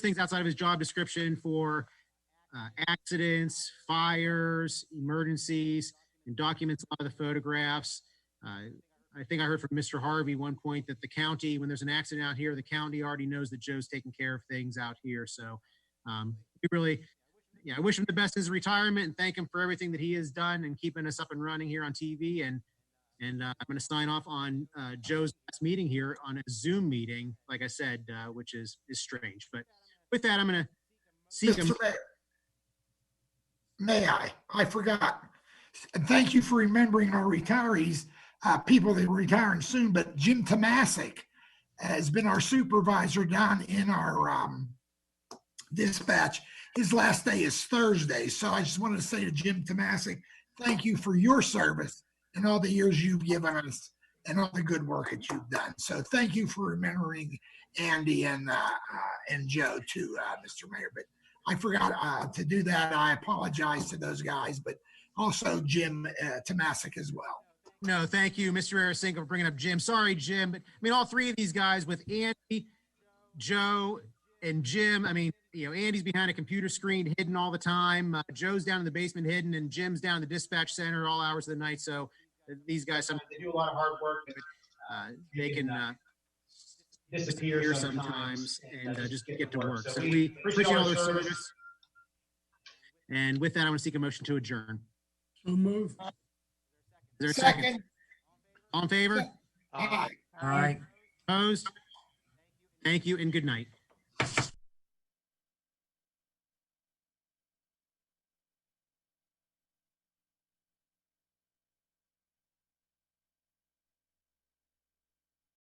A: things outside of his job description for accidents, fires, emergencies, and documents a lot of the photographs. I think I heard from Mr. Harvey one point that the county, when there's an accident out here, the county already knows that Joe's taking care of things out here. So he really, I wish him the best in his retirement and thank him for everything that he has done and keeping us up and running here on TV. And I'm going to sign off on Joe's last meeting here on a Zoom meeting, like I said, which is strange. But with that, I'm going to seek him.
C: May I forgot. And thank you for remembering our retirees. people that are retiring soon, but Jim Tomasic has been our supervisor down in our dispatch. His last day is Thursday. So I just wanted to say to Jim Tomasic, thank you for your service and all the years you've given us and all the good work that you've done. So thank you for remembering Andy and Joe too, Mr. Mayor. But I forgot to do that. I apologize to those guys, but also Jim Tomasic as well.
A: No, thank you, Mr. Arasinko, for bringing up Jim. Sorry, Jim, but I mean, all three of these guys with Andy, Joe, and Jim. I mean, you know, Andy's behind a computer screen hidden all the time. Joe's down in the basement hidden, and Jim's down in the dispatch center all hours of the night. So these guys,
M: They do a lot of hard work.
A: they can disappear sometimes and just get to work. So we appreciate all their service. And with that, I want to seek a motion to adjourn.
I: So move.
A: Is there a second? All in favor?
C: Aye.
K: All right.
A: Opposed? Thank you and good night.